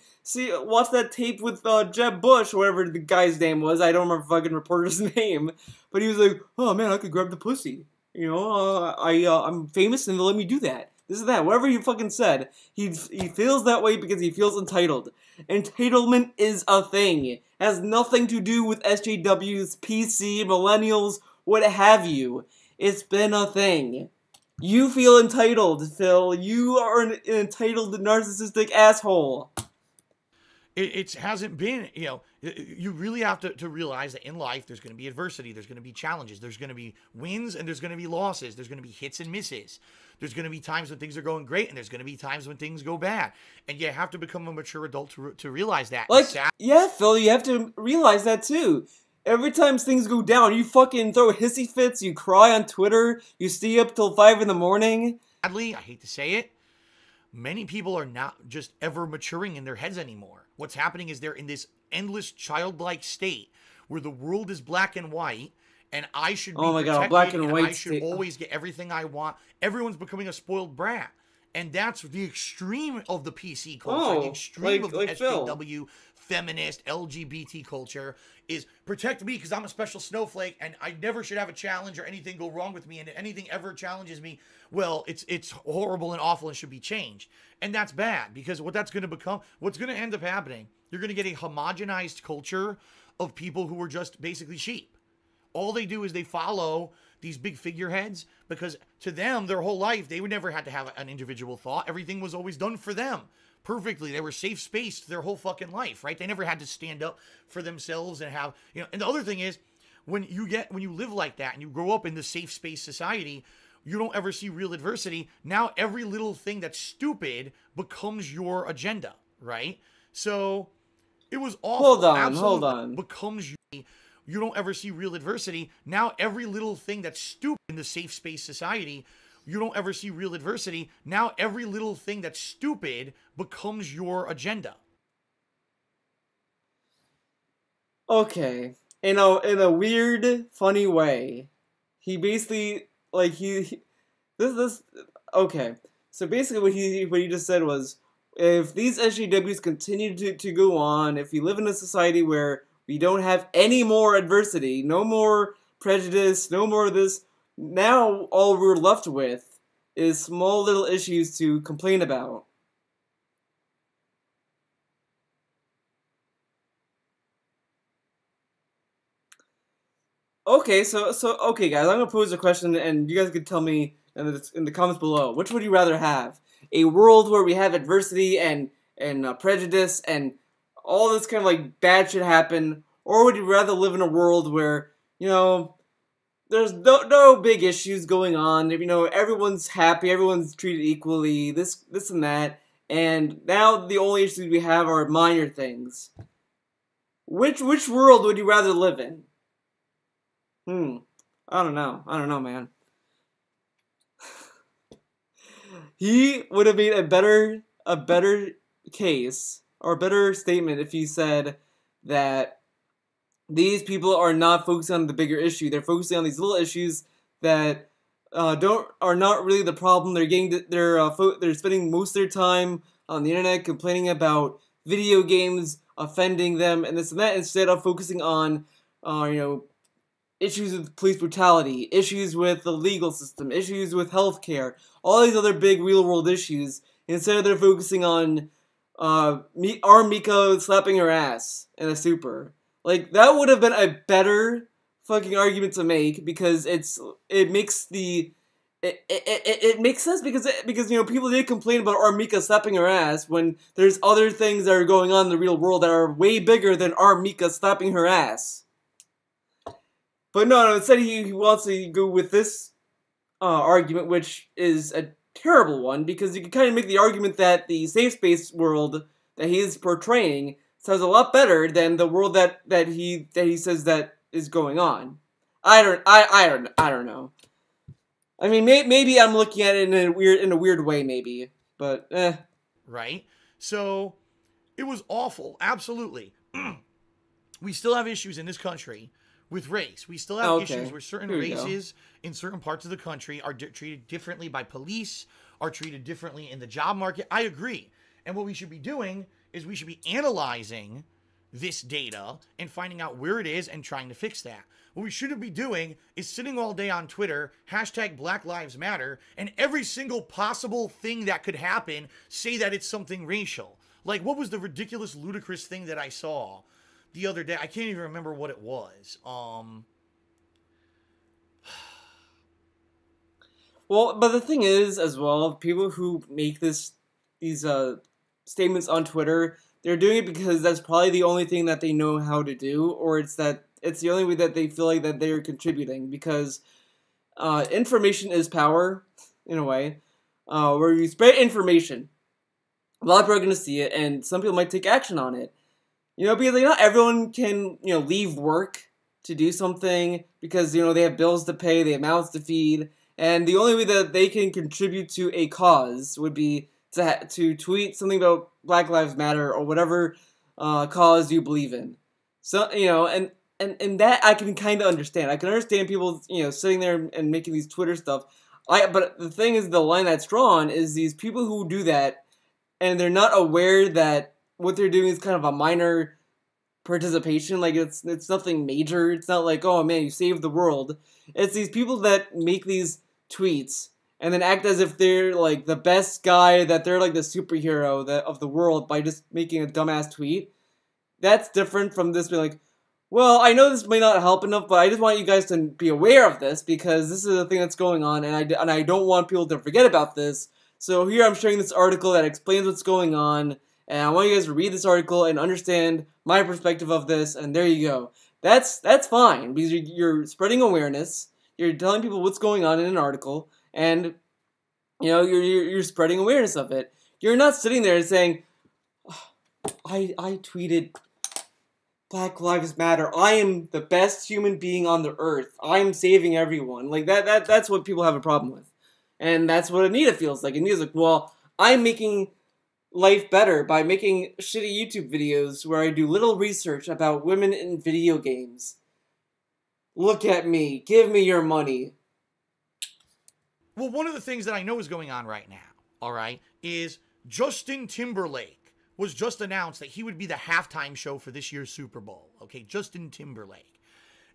watch that tape with Jeb Bush, or whatever the guy's name was, I don't remember fucking reporter's name, but he was like, oh man, I could grab the pussy. You know, I'm famous and they let me do that. This is that. Whatever he fucking said, he feels that way because he feels entitled. Entitlement is a thing. It has nothing to do with SJWs, PC, millennials, what have you. It's been a thing. You feel entitled, Phil. You are an entitled, narcissistic asshole. It hasn't been, you know, you really have to realize that in life there's going to be adversity, there's going to be challenges, there's going to be wins and there's going to be losses, there's going to be hits and misses. There's going to be times when things are going great and there's going to be times when things go bad. And you have to become a mature adult to realize that. Like, yeah, Phil, you have to realize that too. Every time things go down, you fucking throw hissy fits, you cry on Twitter, you stay up till 5 in the morning. Sadly, I hate to say it, many people are not just ever maturing in their heads anymore. What's happening is they're in this endless childlike state where the world is black and white and I should be protected, black and white I should state. always get everything I want. Everyone's becoming a spoiled brat. And that's the extreme of the PC culture, the extreme of the SJW, feminist, LGBT culture is protect me because I'm a special snowflake and I never should have a challenge or anything go wrong with me, and if anything ever challenges me, well, it's horrible and awful and should be changed. And that's bad because what that's going to become, what's going to end up happening, you're going to get a homogenized culture of people who are just basically sheep. All they do is they follow these big figureheads, because to them, their whole life, they would never have to have an individual thought. Everything was always done for them perfectly. They were safe spaced their whole fucking life, right? They never had to stand up for themselves and have, and the other thing is, when you live like that and you grow up in the safe space society, you don't ever see real adversity. Now every little thing that's stupid becomes your agenda, right? So it was awful. Hold on. Becomes you don't ever see real adversity. Now every little thing that's stupid in the safe space society, you don't ever see real adversity. Now every little thing that's stupid becomes your agenda. Okay. In a weird, funny way. He basically okay. So basically what he just said was, if these SJWs continue to go on, if we live in a society where we don't have any more adversity, no more prejudice, no more of this, now all we're left with is small little issues to complain about. Okay, okay, guys, I'm gonna pose a question, and you guys can tell me in the comments below. Which would you rather have? A world where we have adversity and prejudice and all this kind of like bad shit happen, or would you rather live in a world where there's no big issues going on? Everyone's happy, everyone's treated equally, this and that, and now the only issues we have are minor things. Which world would you rather live in? I don't know, man. He would have made a better case, or a better statement, if he said that these people are not focusing on the bigger issue. They're focusing on these little issues that are not really the problem. They're spending most of their time on the internet complaining about video games offending them and this and that, instead of focusing on issues with police brutality, issues with the legal system, issues with healthcare, all these other big real-world issues. Instead, they're focusing on our Miko slapping her ass in a super. Like, that would have been a better fucking argument to make, because it makes sense, because people did complain about Armika slapping her ass when there's other things that are going on in the real world that are way bigger than Armika slapping her ass. But no, instead he wants to go with this argument, which is a terrible one, because you can kind of make the argument that the safe space world that he is portraying sounds a lot better than the world that he says that is going on. I don't know. I mean, maybe I'm looking at it in a weird way, maybe, but Right. So it was awful. Absolutely. We still have issues in this country with race. We still have issues where certain races in certain parts of the country are treated differently by police, are treated differently in the job market. I agree. And what we should be doing is we should be analyzing this data and finding out where it is and trying to fix that. What we shouldn't be doing is sitting all day on Twitter, hashtag Black Lives Matter, and every single possible thing that could happen, say that it's something racial. Like, what was the ridiculous, ludicrous thing that I saw the other day? I can't even remember what it was. Well, but the thing is, as well, people who make these statements on Twitter, they're doing it because that's probably the only thing that they know how to do, or it's the only way that they feel like that they're contributing, because information is power, in a way. Where you spread information, a lot of people are going to see it, and some people might take action on it. Because not everyone can, leave work to do something, because, they have bills to pay, they have mouths to feed, and the only way that they can contribute to a cause would be to tweet something about Black Lives Matter or whatever cause you believe in. So, and that I can kind of understand. I can understand people, sitting there and making these Twitter stuff. But the thing is, the line that's drawn is these people who do that, and they're not aware that what they're doing is kind of a minor participation. Like, it's nothing major. It's not like, oh man, you saved the world. It's these people that make these tweets and then act as if they're like the best guy, that they're like the superhero of the world by just making a dumbass tweet. That's different from this being like, Well, I know this may not help enough, but I just want you guys to be aware of this, because this is a thing that's going on, and I don't want people to forget about this. So here I'm sharing this article that explains what's going on, and I want you guys to read this article and understand my perspective of this, and there you go. That's fine, because you're spreading awareness, you're telling people what's going on in an article, and, you know, you're spreading awareness of it. You're not sitting there and saying, oh, I tweeted Black Lives Matter. I am the best human being on the earth. I'm saving everyone. Like, that's what people have a problem with. And that's what Anita feels like. Anita's like, well, I'm making life better by making shitty YouTube videos where I do little research about women in video games. Look at me. Give me your money. Well, one of the things that I know is going on right now, all right, is Justin Timberlake was just announced that he would be the halftime show for this year's Super Bowl. Okay, Justin Timberlake.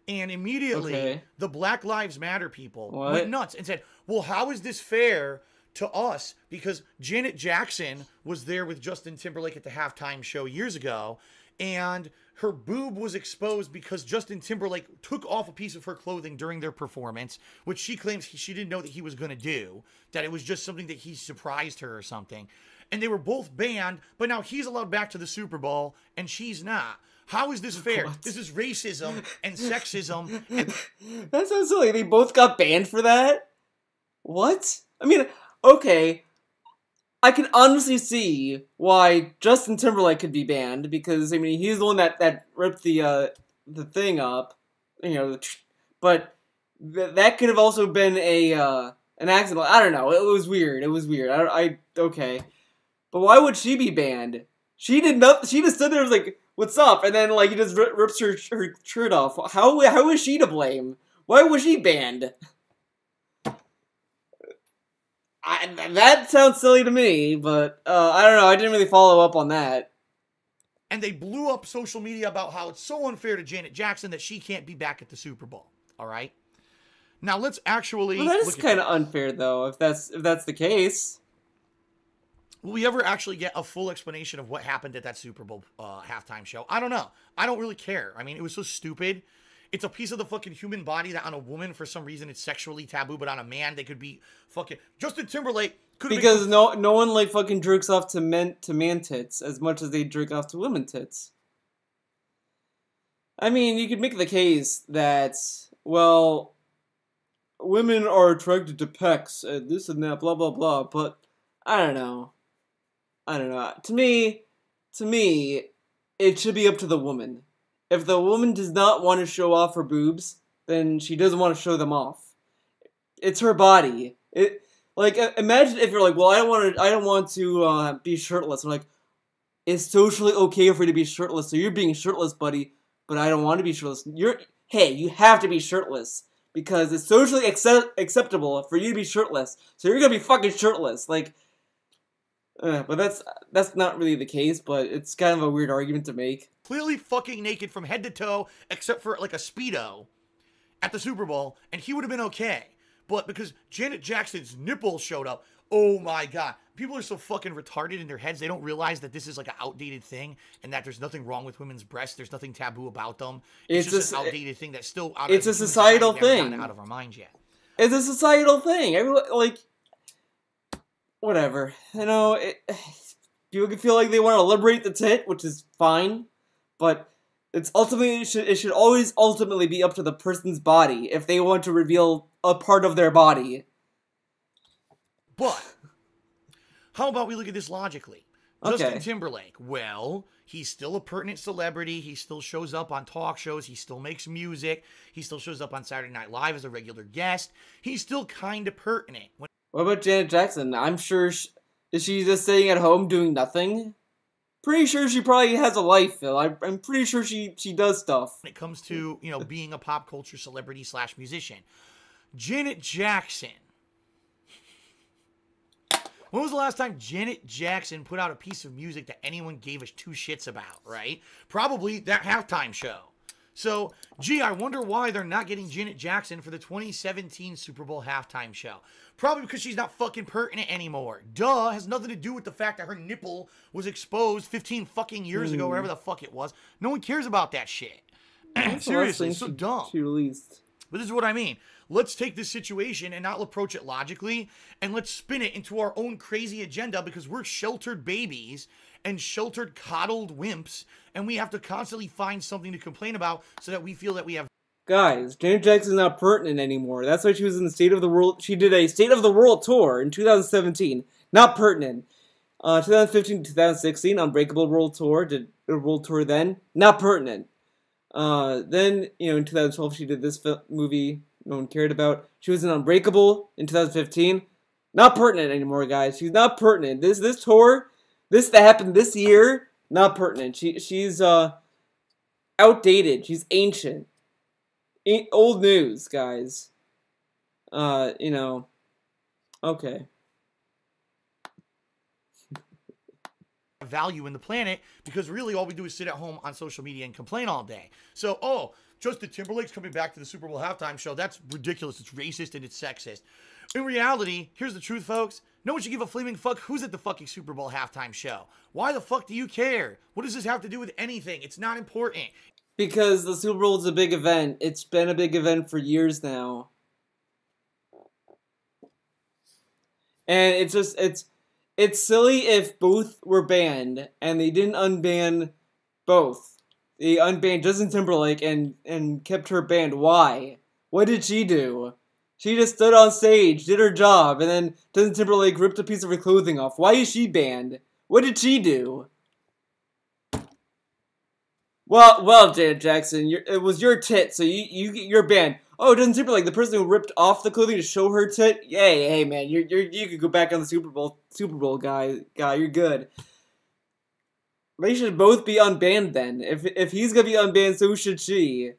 And immediately, the Black Lives Matter people went nuts and said, well, how is this fair to us? Because Janet Jackson was there with Justin Timberlake at the halftime show years ago, and her boob was exposed because Justin Timberlake took off a piece of her clothing during their performance, which she claims she didn't know that he was going to do, that it was just something that he surprised her or something. And they were both banned, but now he's allowed back to the Super Bowl, and she's not. How is this fair? What? This is racism and sexism. And that sounds silly. They both got banned for that? What? I mean, okay. I can honestly see why Justin Timberlake could be banned, because, I mean, he's the one that ripped the thing up. You know, but that could have also been an accident. I don't know. It was weird. It was weird. Okay. But why would she be banned? She did not. She just stood there and was like, "What's up?" And then like he just rips her shirt off. How is she to blame? Why was she banned? That sounds silly to me, but I don't know. I didn't really follow up on that. And they blew up social media about how it's so unfair to Janet Jackson that she can't be back at the Super Bowl. All right. Now let's actually. Well, that is kind of unfair, though. If that's the case. Will we ever actually get a full explanation of what happened at that Super Bowl halftime show? I don't know. I don't really care. I mean, it was so stupid. It's a piece of the fucking human body that on a woman, for some reason, it's sexually taboo, but on a man, they could be fucking... Justin Timberlake could have Because no one, like, fucking jerks off to man tits as much as they jerk off to women tits. I mean, you could make the case that, well, women are attracted to pecs and this and that, blah, blah, blah, but I don't know. To me, it should be up to the woman. If the woman does not want to show off her boobs, then she doesn't want to show them off. It's her body. Imagine if you're like, well, I don't want to be shirtless. I'm like, it's socially okay for you to be shirtless, so you're being shirtless, buddy. But I don't want to be shirtless. Hey, you have to be shirtless because it's socially acceptable for you to be shirtless. So you're gonna be fucking shirtless, like. But that's not really the case, but it's kind of a weird argument to make. Clearly fucking naked from head to toe, except for like a Speedo at the Super Bowl, and he would have been okay. But because Janet Jackson's nipple showed up, oh my god. People are so fucking retarded in their heads, they don't realize that this is like an outdated thing, and that there's nothing wrong with women's breasts, there's nothing taboo about them. It's just an outdated thing that's still out of It's a societal thing. Out of our minds yet. It's a societal thing. Everyone, like... Whatever. You know, people can feel like they want to liberate the tit, which is fine, but it's ultimately it should always ultimately be up to the person's body if they want to reveal a part of their body. But how about we look at this logically? Okay. Justin Timberlake, well, he's still a pertinent celebrity. He still shows up on talk shows. He still makes music. He still shows up on Saturday Night Live as a regular guest. He's still kind of pertinent. What about Janet Jackson? I'm sure is she just sitting at home doing nothing? Pretty sure she probably has a life, Phil. I'm pretty sure she does stuff. When it comes to, you know, being a pop culture celebrity / musician. Janet Jackson. When was the last time Janet Jackson put out a piece of music that anyone gave us two shits about, right? Probably that halftime show. So, gee, I wonder why they're not getting Janet Jackson for the 2017 Super Bowl halftime show. Probably because she's not fucking pertinent anymore. Duh, has nothing to do with the fact that her nipple was exposed 15 fucking years ago, wherever the fuck it was. No one cares about that shit. What's the last Seriously, thing it's so dumb. she released? But this is what I mean. Let's take this situation and not approach it logically, and let's spin it into our own crazy agenda because we're sheltered babies and sheltered coddled wimps, and we have to constantly find something to complain about so that we feel that we have. Guys, Janet Jackson's not pertinent anymore. That's why she was in the State of the World. She did a State of the World tour in 2017. Not pertinent. 2015 to 2016, Unbreakable World Tour. Did a world tour then. Not pertinent. Then, in 2012, she did this movie no one cared about. She was in Unbreakable in 2015. Not pertinent anymore, guys. She's not pertinent. This tour, this that happened this year, not pertinent. She's outdated. She's ancient. Old news, guys. Okay. Value in the planet because really all we do is sit at home on social media and complain all day. So, Justin Timberlake's coming back to the Super Bowl halftime show. That's ridiculous. It's racist and it's sexist. In reality, here's the truth, folks. No one should give a flaming fuck who's at the fucking Super Bowl halftime show. Why the fuck do you care? What does this have to do with anything? It's not important. Because the Super Bowl is a big event. It's been a big event for years now. And it's silly if both were banned and they didn't unban both. They unbanned Justin Timberlake and kept her banned. Why? What did she do? She just stood on stage, did her job, and then Justin Timberlake ripped a piece of her clothing off. Why is she banned? What did she do? Well, Janet Jackson, it was your tit, so you're banned. Oh, Justin Timberlake, the person who ripped off the clothing to show her tit. Hey, man, you could go back on the Super Bowl guy. You're good. They should both be unbanned then. If he's gonna be unbanned, so should she.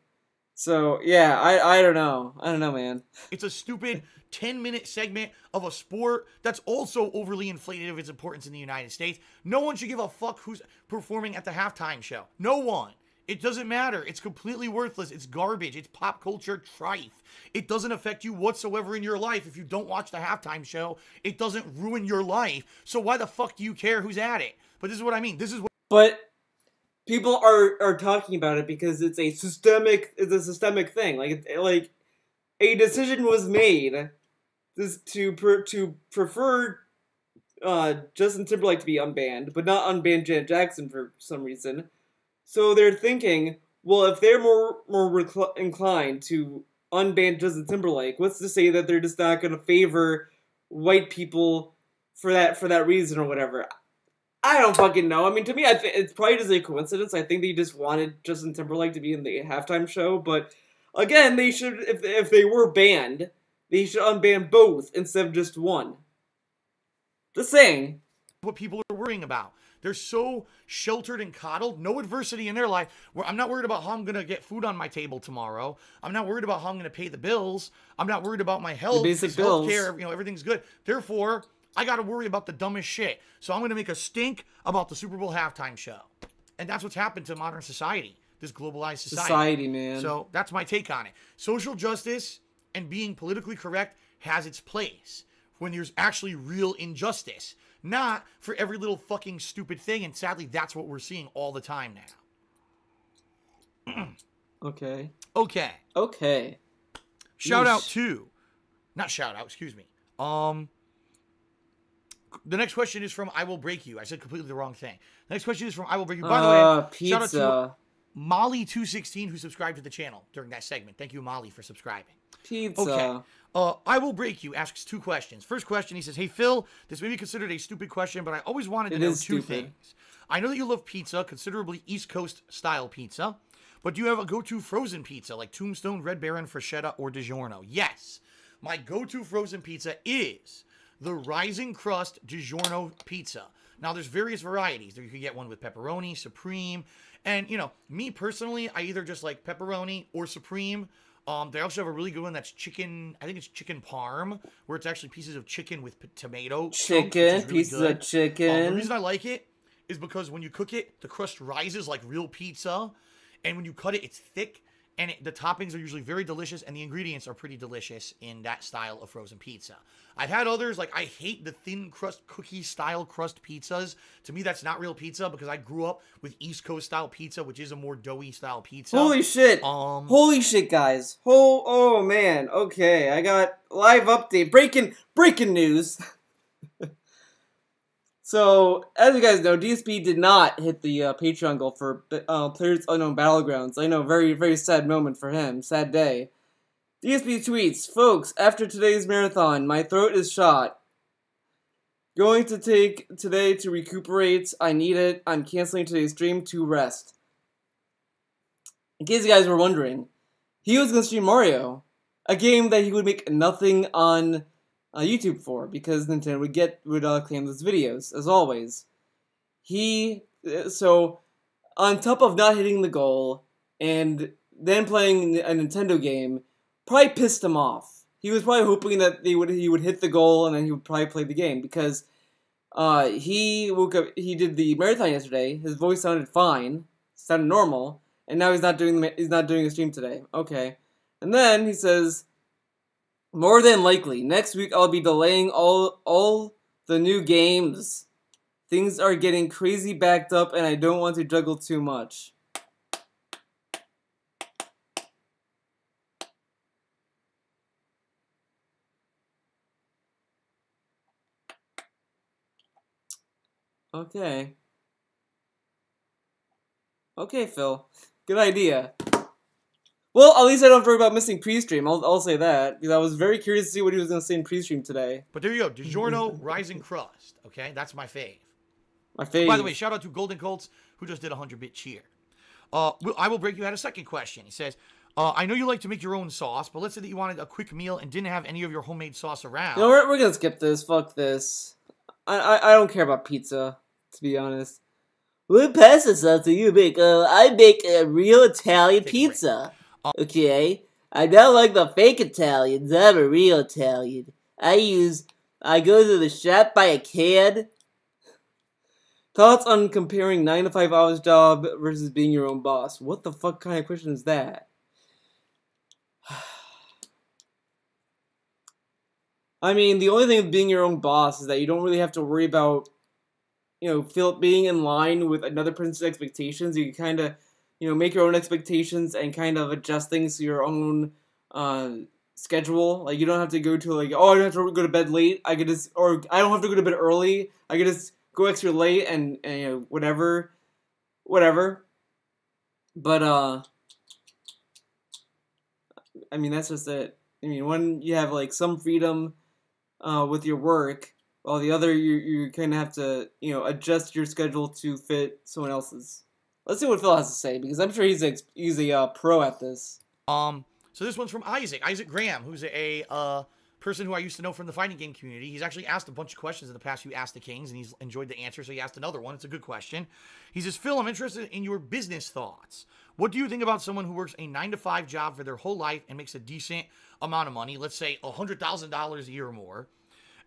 So yeah, I don't know. I don't know, man. It's a stupid 10-minute segment of a sport that's also overly inflated of its importance in the United States. No one should give a fuck who's performing at the halftime show. No one. It doesn't matter. It's completely worthless. It's garbage. It's pop culture trife. It doesn't affect you whatsoever in your life. If you don't watch the halftime show, it doesn't ruin your life. So why the fuck do you care who's at it? But this is what I mean. This is what. But people are talking about it because it's a systemic thing. Like a decision was made to prefer Justin Timberlake to be unbanned, but not unban Janet Jackson for some reason. So they're thinking, well, if they're more inclined to unban Justin Timberlake, what's to say that they're just not going to favor white people for that reason or whatever? I don't fucking know. I mean, to me, it's probably just a coincidence. I think they just wanted Justin Timberlake to be in the halftime show, but again, they should, if they were banned, they should unban both instead of just one. Just saying. What people are worrying about. They're so sheltered and coddled, no adversity in their life. Where I'm not worried about how I'm going to get food on my table tomorrow. I'm not worried about how I'm going to pay the bills. I'm not worried about my health. The basic bills. Healthcare, everything's good. Therefore, I got to worry about the dumbest shit. So I'm going to make a stink about the Super Bowl halftime show. And that's what's happened to modern society, this globalized society. Man. So that's my take on it. Social justice and being politically correct has its place when there's actually real injustice. Not for every little fucking stupid thing, and sadly, that's what we're seeing all the time now. Okay. Shout out to, not shout out, excuse me. The next question is from I Will Break You. I said completely the wrong thing. The next question is from I Will Break You. By the way, pizza. Shout out to Molly216 who subscribed to the channel during that segment. Thank you, Molly, for subscribing. Pizza. Okay. I Will Break You asks 2 questions. First question, he says, hey, Phil, this may be considered a stupid question, but I always wanted to know 2 things. I know that you love pizza, considerably East Coast style pizza, but do you have a go-to frozen pizza like Tombstone, Red Baron, Freschetta, or DiGiorno? Yes. My go-to frozen pizza is the Rising Crust DiGiorno pizza. Now, there's various varieties. You can get one with pepperoni, supreme, and, me personally, I either just like pepperoni or supreme. They also have a really good one that's chicken, I think it's chicken parm, where it's actually pieces of chicken with tomato. Pieces of chicken. The reason I like it is because when you cook it, the crust rises like real pizza. And when you cut it, it's thick And the toppings are usually very delicious, and the ingredients are pretty delicious in that style of frozen pizza. I've had others, like I hate the thin crust cookie style crust pizzas. To me, that's not real pizza because I grew up with East Coast style pizza, which is a more doughy style pizza. Holy shit! Holy shit, guys! Oh man! Okay, I got live update, breaking news. So, as you guys know, DSP did not hit the Patreon goal for Players Unknown Battlegrounds. I know, very, very sad moment for him. Sad day. DSP tweets, folks, after today's marathon, my throat is shot. Going to take today to recuperate. I need it. I'm canceling today's stream to rest. In case you guys were wondering, he was going to stream Mario. A game that he would make nothing on YouTube for, because Nintendo would claim those videos, as always. So, on top of not hitting the goal, and then playing a Nintendo game, probably pissed him off. He was probably hoping that he would hit the goal, and then he would probably play the game, because he woke up, he did the marathon yesterday, his voice sounded fine, sounded normal, and now he's not doing a stream today. Okay. And then he says, more than likely, next week I'll be delaying all the new games. Things are getting crazy backed up and I don't want to juggle too much. Okay. Okay, Phil. Good idea. Well, at least I don't have to worry about missing pre-stream. I'll say that, because I was very curious to see what he was going to say in pre-stream today. But there you go. DiGiorno Rising Crust. Okay, that's my fave. My fave. By the way, shout out to Golden Colts, who just did a 100-bit cheer. I will break you out a second question. He says, I know you like to make your own sauce, but let's say that you wanted a quick meal and didn't have any of your homemade sauce around. You know, we're going to skip this. Fuck this. I don't care about pizza, to be honest. What pasta sauce do you make? I make a real Italian pizza. Okay, I don't like the fake Italians. I'm a real Italian. I go to the shop, buy a can. Thoughts on comparing 9 to 5 hours job versus being your own boss? What the fuck kind of question is that? I mean, the only thing with being your own boss is that you don't really have to worry about, being in line with another person's expectations. You can kind of, make your own expectations and kind of adjust things to your own schedule. Like, you don't have to go to, I don't have to go to bed late. I don't have to go to bed early. I could just go extra late and whatever. But, I mean, that's just it. I mean, when you have, some freedom with your work, while the other, you kind of have to, adjust your schedule to fit someone else's. Let's see what Phil has to say, because I'm sure he's a pro at this. So this one's from Isaac Graham, who's a person who I used to know from the fighting game community. He's actually asked a bunch of questions in the past few Ask the Kings, and he's enjoyed the answer, so he asked another one. It's a good question. He says, Phil, I'm interested in your business thoughts. What do you think about someone who works a 9-to-5 job for their whole life and makes a decent amount of money, let's say $100,000 a year or more,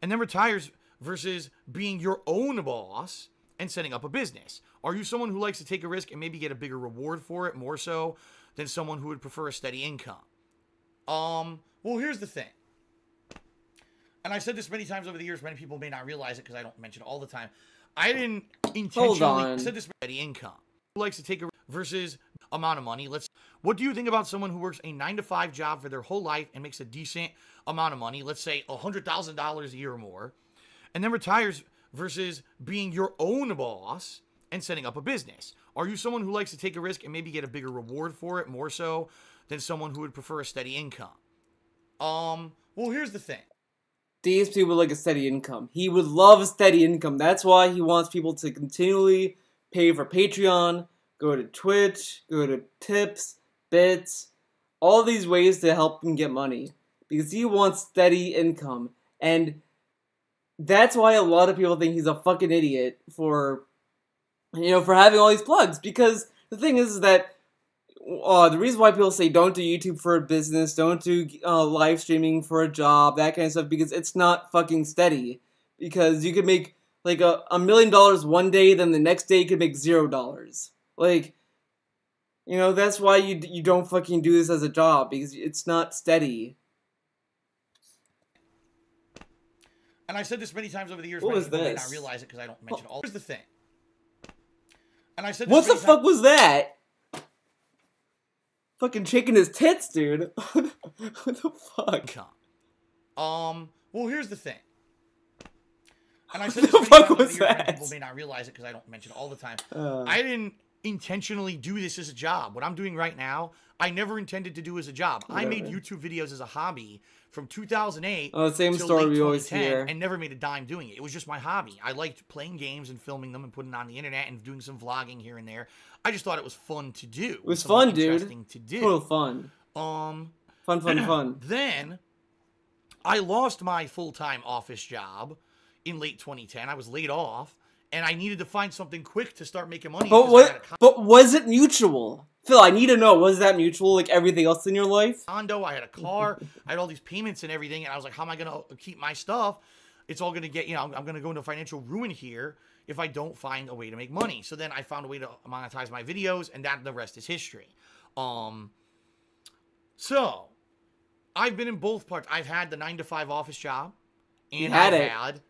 and then retires versus being your own boss and setting up a business? Are you someone who likes to take a risk and maybe get a bigger reward for it, more so than someone who would prefer a steady income? Well, here's the thing. And I've said this many times over the years. Many people may not realize it because I don't mention it all the time. I didn't intentionally said this steady income. Who likes to take a versus amount of money? What do you think about someone who works a 9-to-5 job for their whole life and makes a decent amount of money, let's say $100,000 a year or more, and then retires versus being your own boss and setting up a business? Are you someone who likes to take a risk and maybe get a bigger reward for it, more so than someone who would prefer a steady income? Well, here's the thing. These people would like a steady income. He would love a steady income. That's why he wants people to continually pay for Patreon, go to Twitch, go to tips, bits, all these ways to help him get money. Because he wants steady income. And that's why a lot of people think he's a fucking idiot for having all these plugs. Because the thing is that the reason why people say don't do YouTube for a business, don't do live streaming for a job, that kind of stuff, because it's not fucking steady. Because you could make like $1 million one day, then the next day you could make $0. Like, You know, that's why you don't fucking do this as a job, because it's not steady. And I said this many times over the years, What many was people may this? not realize it because I don't mention all. Here's the thing. And I said this What the many fuck was that? Fucking shaking his tits, dude. What the fuck? Well, here's the thing. And I said What this the many fuck times over was the years, many that? people may not realize it because I don't mention it all the time. I didn't intentionally do this as a job. What I'm doing right now, I never intended to do as a job. I made YouTube videos as a hobby from 2008 Oh, the same till story late we always 2010, hear. and never made a dime doing it. It was just my hobby. I liked playing games and filming them and putting it on the internet and doing some vlogging here and there. I just thought it was fun to do. It was fun, dude. Interesting to do. Total fun. Fun. Then I lost my full-time office job in late 2010. I was laid off, and I needed to find something quick to start making money. But was it mutual? Phil, I need to know, was that mutual like everything else in your life? Condo, I had a car, I had all these payments and everything, and I was like, how am I going to keep my stuff? It's all going to get, I'm going to go into financial ruin here if I don't find a way to make money. So then I found a way to monetize my videos, and the rest is history. So I've been in both parts. I've had the 9-to-5 office job, and I've had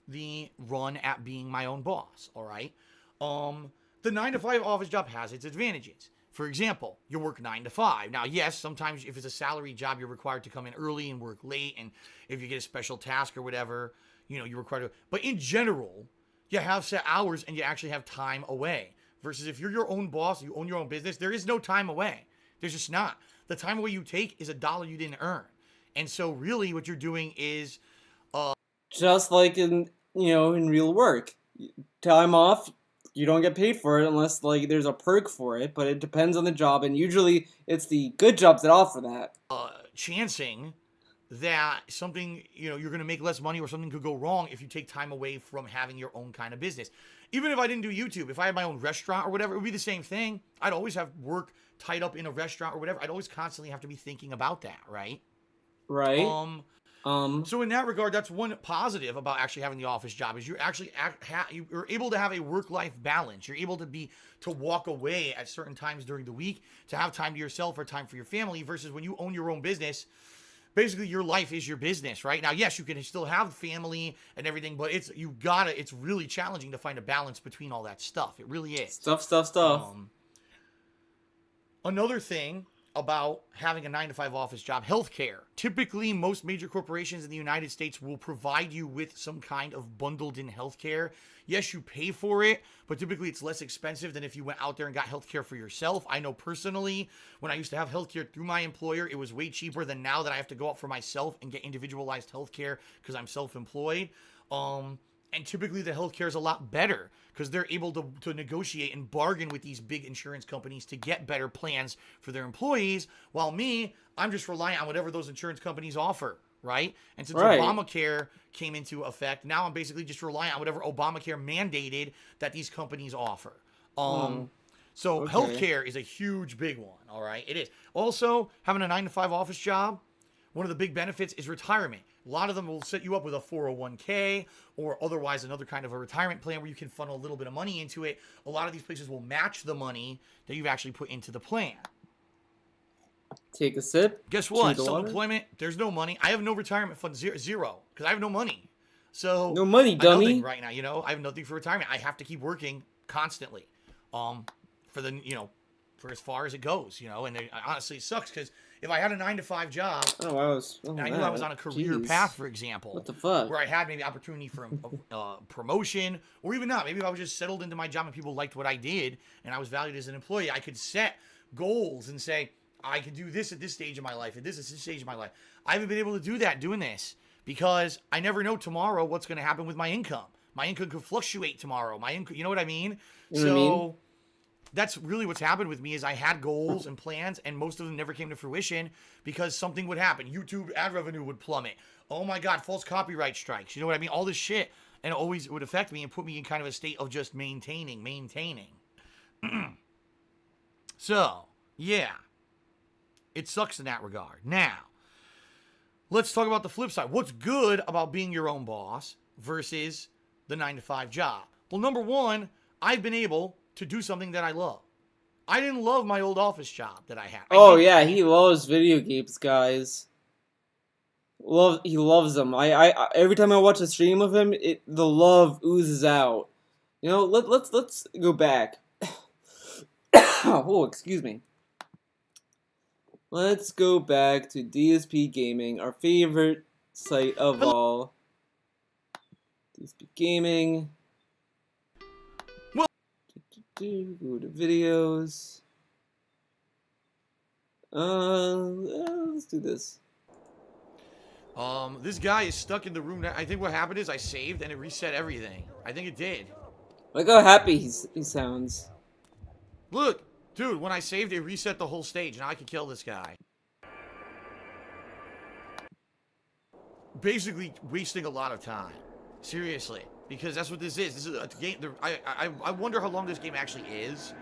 the run at being my own boss, all right? The 9-to-5 office job has its advantages. For example, you work 9 to 5. Now, yes, sometimes if it's a salary job, you're required to come in early and work late, and if you get a special task or whatever, you're required to. But in general, you have set hours and you actually have time away. Versus if you're your own boss, you own your own business, there is no time away. There's just not. The time away you take is $1 you didn't earn. And so really what you're doing is just like in real work. Time off, you don't get paid for it unless like there's a perk for it, but it depends on the job, and usually it's the good jobs that offer that. Chancing that something, you're going to make less money or something could go wrong if you take time away from having your own kind of business. Even if I didn't do YouTube, if I had my own restaurant or whatever, it would be the same thing. I'd always have work tied up in a restaurant or whatever. I'd always constantly have to be thinking about that, right? Right. So in that regard, that's one positive about actually having the office job is you're actually you're able to have a work-life balance. You're able to walk away at certain times during the week to have time to yourself or time for your family versus when you own your own business. Basically, your life is your business, right? Now, yes, you can still have family and everything, but it's really challenging to find a balance between all that stuff. It really is. Stuff. Another thing about having a 9-to-5 office job, healthcare. Typically, most major corporations in the United States will provide you with some kind of bundled-in healthcare. Yes, you pay for it, but typically it's less expensive than if you went out there and got healthcare for yourself. I know personally, when I used to have healthcare through my employer, it was way cheaper than now that I have to go out for myself and get individualized healthcare because I'm self-employed. And typically the healthcare is a lot better because they're able to negotiate and bargain with these big insurance companies to get better plans for their employees. While I'm just relying on whatever those insurance companies offer, right? And since Obamacare came into effect, now I'm basically just relying on whatever Obamacare mandated that these companies offer. So healthcare is a huge, big one, all right? It is. Also, having a 9-to-5 office job, one of the big benefits is retirement. A lot of them will set you up with a 401k or otherwise another kind of a retirement plan where you can funnel a little bit of money into it. A lot of these places will match the money that you've actually put into the plan. Take a sip. Guess what? Self-employment, there's no money. I have no retirement fund, zero, because I have no money. So no money, dummy. Nothing right now, I have nothing for retirement. I have to keep working constantly, for as far as it goes, and honestly, it sucks because if I had a 9-to-5 job, I knew I was on a career path, for example, what the fuck, where I had maybe opportunity for a promotion, or even not. Maybe if I was just settled into my job and people liked what I did, and I was valued as an employee, I could set goals and say I could do this at this stage of my life, and this at this stage of my life. I haven't been able to do that doing this because I never know tomorrow what's going to happen with my income. My income could fluctuate tomorrow. My income, you know what I mean? That's really what's happened with me is I had goals and plans and most of them never came to fruition because something would happen. YouTube ad revenue would plummet. Oh my God, false copyright strikes. You know what I mean? All this shit. And it always would affect me and put me in kind of a state of just maintaining. So, yeah. It sucks in that regard. Now, let's talk about the flip side. What's good about being your own boss versus the 9-to-5 job? Well, number one, I've been able to do something that I love. I didn't love my old office job that I had. Oh yeah, he loves video games, guys. He loves them. I every time I watch a stream of him, the love oozes out. You know, let's go back. Oh, excuse me. Let's go back to DSP Gaming, our favorite site of all. DSP Gaming. Well, go to videos. Let's do this. This guy is stuck in the room now. I think what happened is I saved and it reset everything. I think it did. Look how happy he sounds. Look, dude, when I saved, it reset the whole stage. Now I can kill this guy. Basically, wasting a lot of time. Seriously. Because that's what this is. This is a game. I wonder how long this game actually is.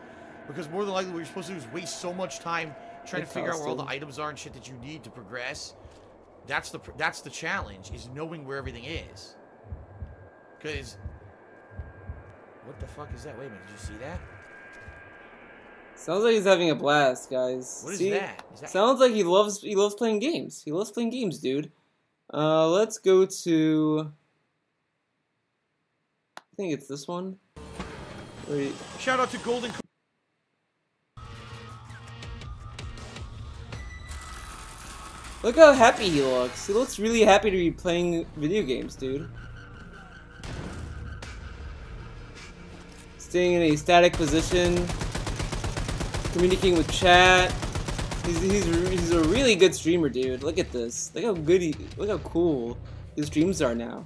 Because more than likely, what you're supposed to do is waste so much time trying to figure out where all the items are and shit that you need to progress. That's the challenge, is knowing where everything is. Because... what the fuck is that? Wait a minute, did you see that? Sounds like he's having a blast, guys. What is See? that? Sounds like he loves playing games. He loves playing games, dude. Let's go to... I think it's this one. Wait. Shout out to Golden... Look how happy he looks. He looks really happy to be playing video games, dude. Staying in a static position, communicating with chat. He's a really good streamer, dude. Look at this. Look how good look how cool his streams are now.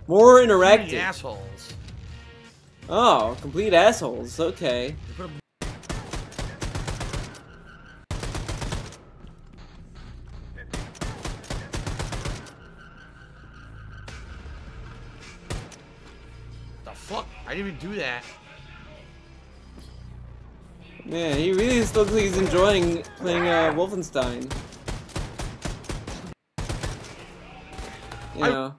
More interactive. Assholes. Oh, complete assholes. Okay. The fuck? I didn't even do that. Man, he really looks like he's enjoying playing Wolfenstein. You know.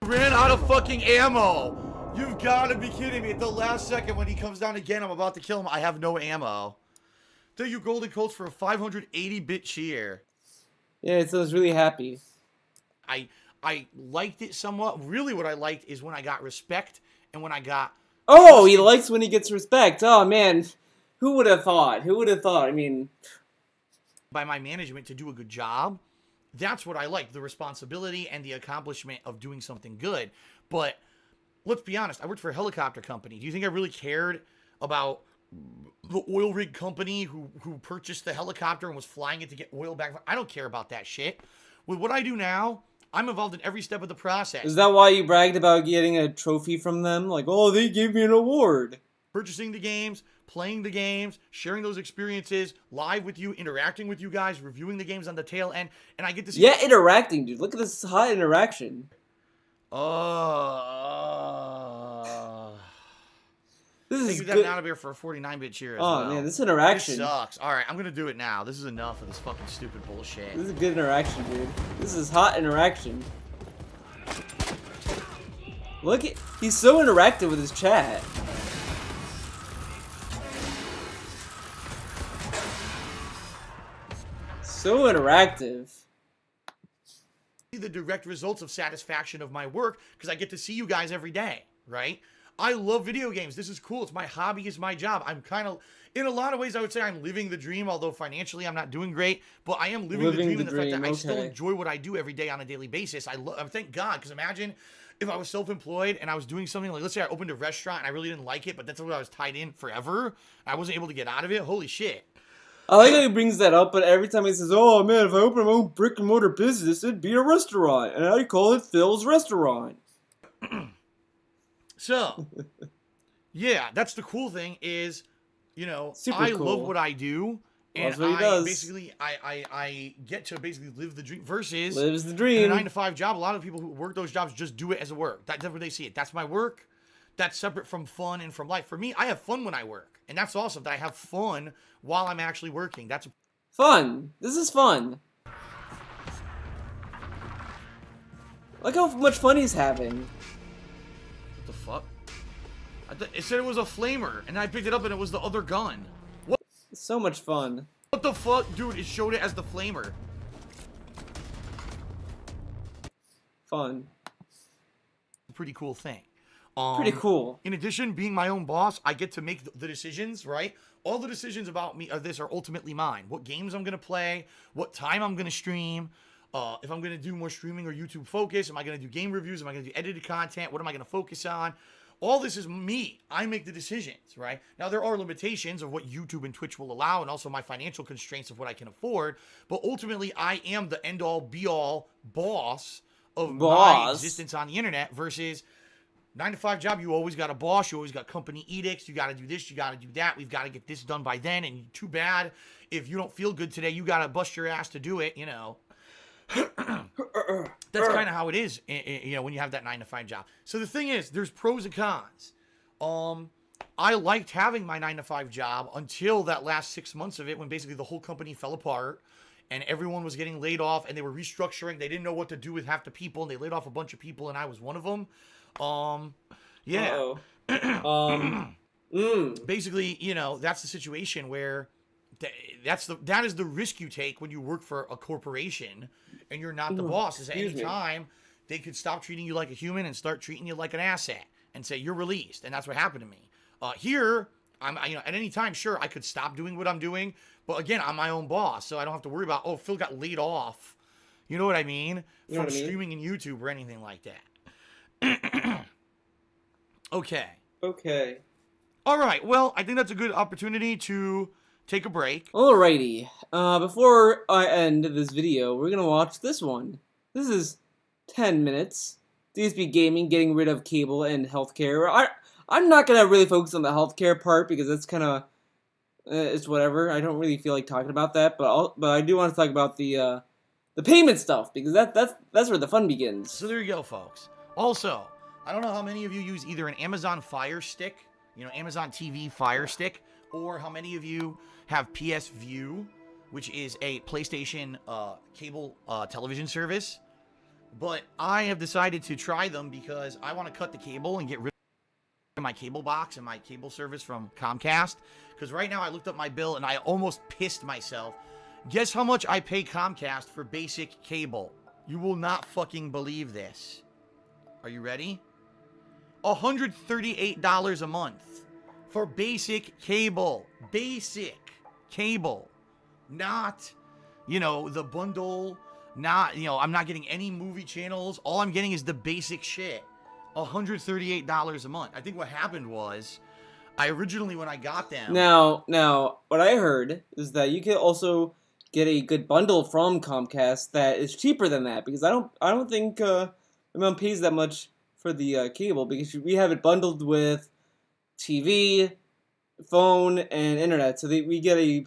I ran out of fucking ammo! You've gotta be kidding me. At the last second when he comes down again, I'm about to kill him. I have no ammo. Thank you, Golden Colts, for a 580-bit cheer. Yeah, it sounds really happy. I liked it somewhat. Really what I liked is when I got respect and when I got... Oh, he likes when he gets respect. Oh, man. Who would have thought? Who would have thought? I mean... by my management to do a good job. That's what I like. The responsibility and the accomplishment of doing something good. But let's be honest. I worked for a helicopter company. Do you think I really cared about the oil rig company who purchased the helicopter and was flying it to get oil back? I don't care about that shit. With what I do now, I'm involved in every step of the process. Is that why you bragged about getting a trophy from them? Like, oh, they gave me an award. Purchasing the games, playing the games, sharing those experiences, live with you, interacting with you guys, reviewing the games on the tail end, and I get to see... yeah, interacting, dude. Look at this hot interaction. This is Thank you, good. out of here for a 49-bit cheer as Oh, well. man, this interaction. This sucks. Alright, I'm gonna do it now. This is enough of this fucking stupid bullshit. This is good interaction, dude. This is hot interaction. Look at... he's so interactive with his chat. So interactive. The direct results of satisfaction of my work because I get to see you guys every day, right? I love video games. This is cool. It's my hobby. It's my job. I'm kind of, in a lot of ways, I would say I'm living the dream, although financially I'm not doing great, but I am living the dream in the fact that I still enjoy what I do every day on a daily basis. I thank God, because imagine if I was self-employed and I was doing something like, let's say I opened a restaurant and I really didn't like it, but that's what I was tied in forever. I wasn't able to get out of it. Holy shit. I like how he brings that up, but every time he says, oh man, if I open my own brick and mortar business, it'd be a restaurant. And I call it Phil's Restaurant. So, yeah, that's the cool thing is, you know, I love what I do. And I get to basically live the dream versus lives the dream. In a 9-to-5 job. A lot of people who work those jobs just do it as a work. That's how they see it. That's my work. That's separate from fun and from life. For me, I have fun when I work. And that's awesome that I have fun while I'm actually working. That's fun. This is fun. Look how much fun he's having. What the fuck? It said it was a flamer, and I picked it up and it was the other gun. What? So much fun. What the fuck? Dude, it showed it as the flamer. Fun. Pretty cool thing. Pretty cool. In addition, being my own boss, I get to make the decisions, right? All the decisions about me this are ultimately mine. What games I'm going to play, what time I'm going to stream, if I'm going to do more streaming or YouTube focus, am I going to do game reviews, am I going to do edited content, what am I going to focus on? All this is me. I make the decisions, right? Now, there are limitations of what YouTube and Twitch will allow and also my financial constraints of what I can afford, but ultimately, I am the end-all, be-all boss of my existence on the internet versus 9-to-5 job. You always got a boss. You always got company edicts. You got to do this. You got to do that. We've got to get this done by then. And too bad if you don't feel good today, you got to bust your ass to do it, you know. That's kind of how it is, you know, when you have that 9-to-5 job. So the thing is, there's pros and cons. I liked having my 9-to-5 job until that last 6 months of it when basically the whole company fell apart. And everyone was getting laid off, and they were restructuring. They didn't know what to do with half the people, and they laid off a bunch of people, and I was one of them. Yeah. Basically, you know, that's the situation where that is the risk you take when you work for a corporation, and you're not the boss. Is at any time they could stop treating you like a human and start treating you like an asset, and say you're released. And that's what happened to me. Here, you know, at any time, sure, I could stop doing what I'm doing. But again, I'm my own boss, so I don't have to worry about, oh, Phil got laid off. You know what I mean? From streaming in YouTube or anything like that. Okay. Okay. All right. Well, I think that's a good opportunity to take a break. Alrighty. Before I end this video, we're gonna watch this one. This is 10 minutes. DSP Gaming getting rid of cable and healthcare. I'm not gonna really focus on the healthcare part because that's kind of it's whatever. I don't really feel like talking about that, but I do want to talk about the payment stuff because that's where the fun begins. So there you go, folks. Also, I don't know how many of you use either an Amazon Fire Stick, you know, Amazon TV Fire Stick, or how many of you have PS View, which is a PlayStation cable television service. But I have decided to try them because I want to cut the cable and get rid of my cable box and my cable service from Comcast. Because right now I looked up my bill and I almost pissed myself. Guess how much I pay Comcast for basic cable? You will not fucking believe this. Are you ready? $138 a month for basic cable. Basic cable. Not, you know, the bundle. Not, you know, I'm not getting any movie channels. All I'm getting is the basic shit. $138 a month. I think what happened was, I originally, when I got them... Now, what I heard is that you can also get a good bundle from Comcast that is cheaper than that, because I don't think my mom pays that much for the cable, because we have it bundled with TV, phone, and internet, so we get a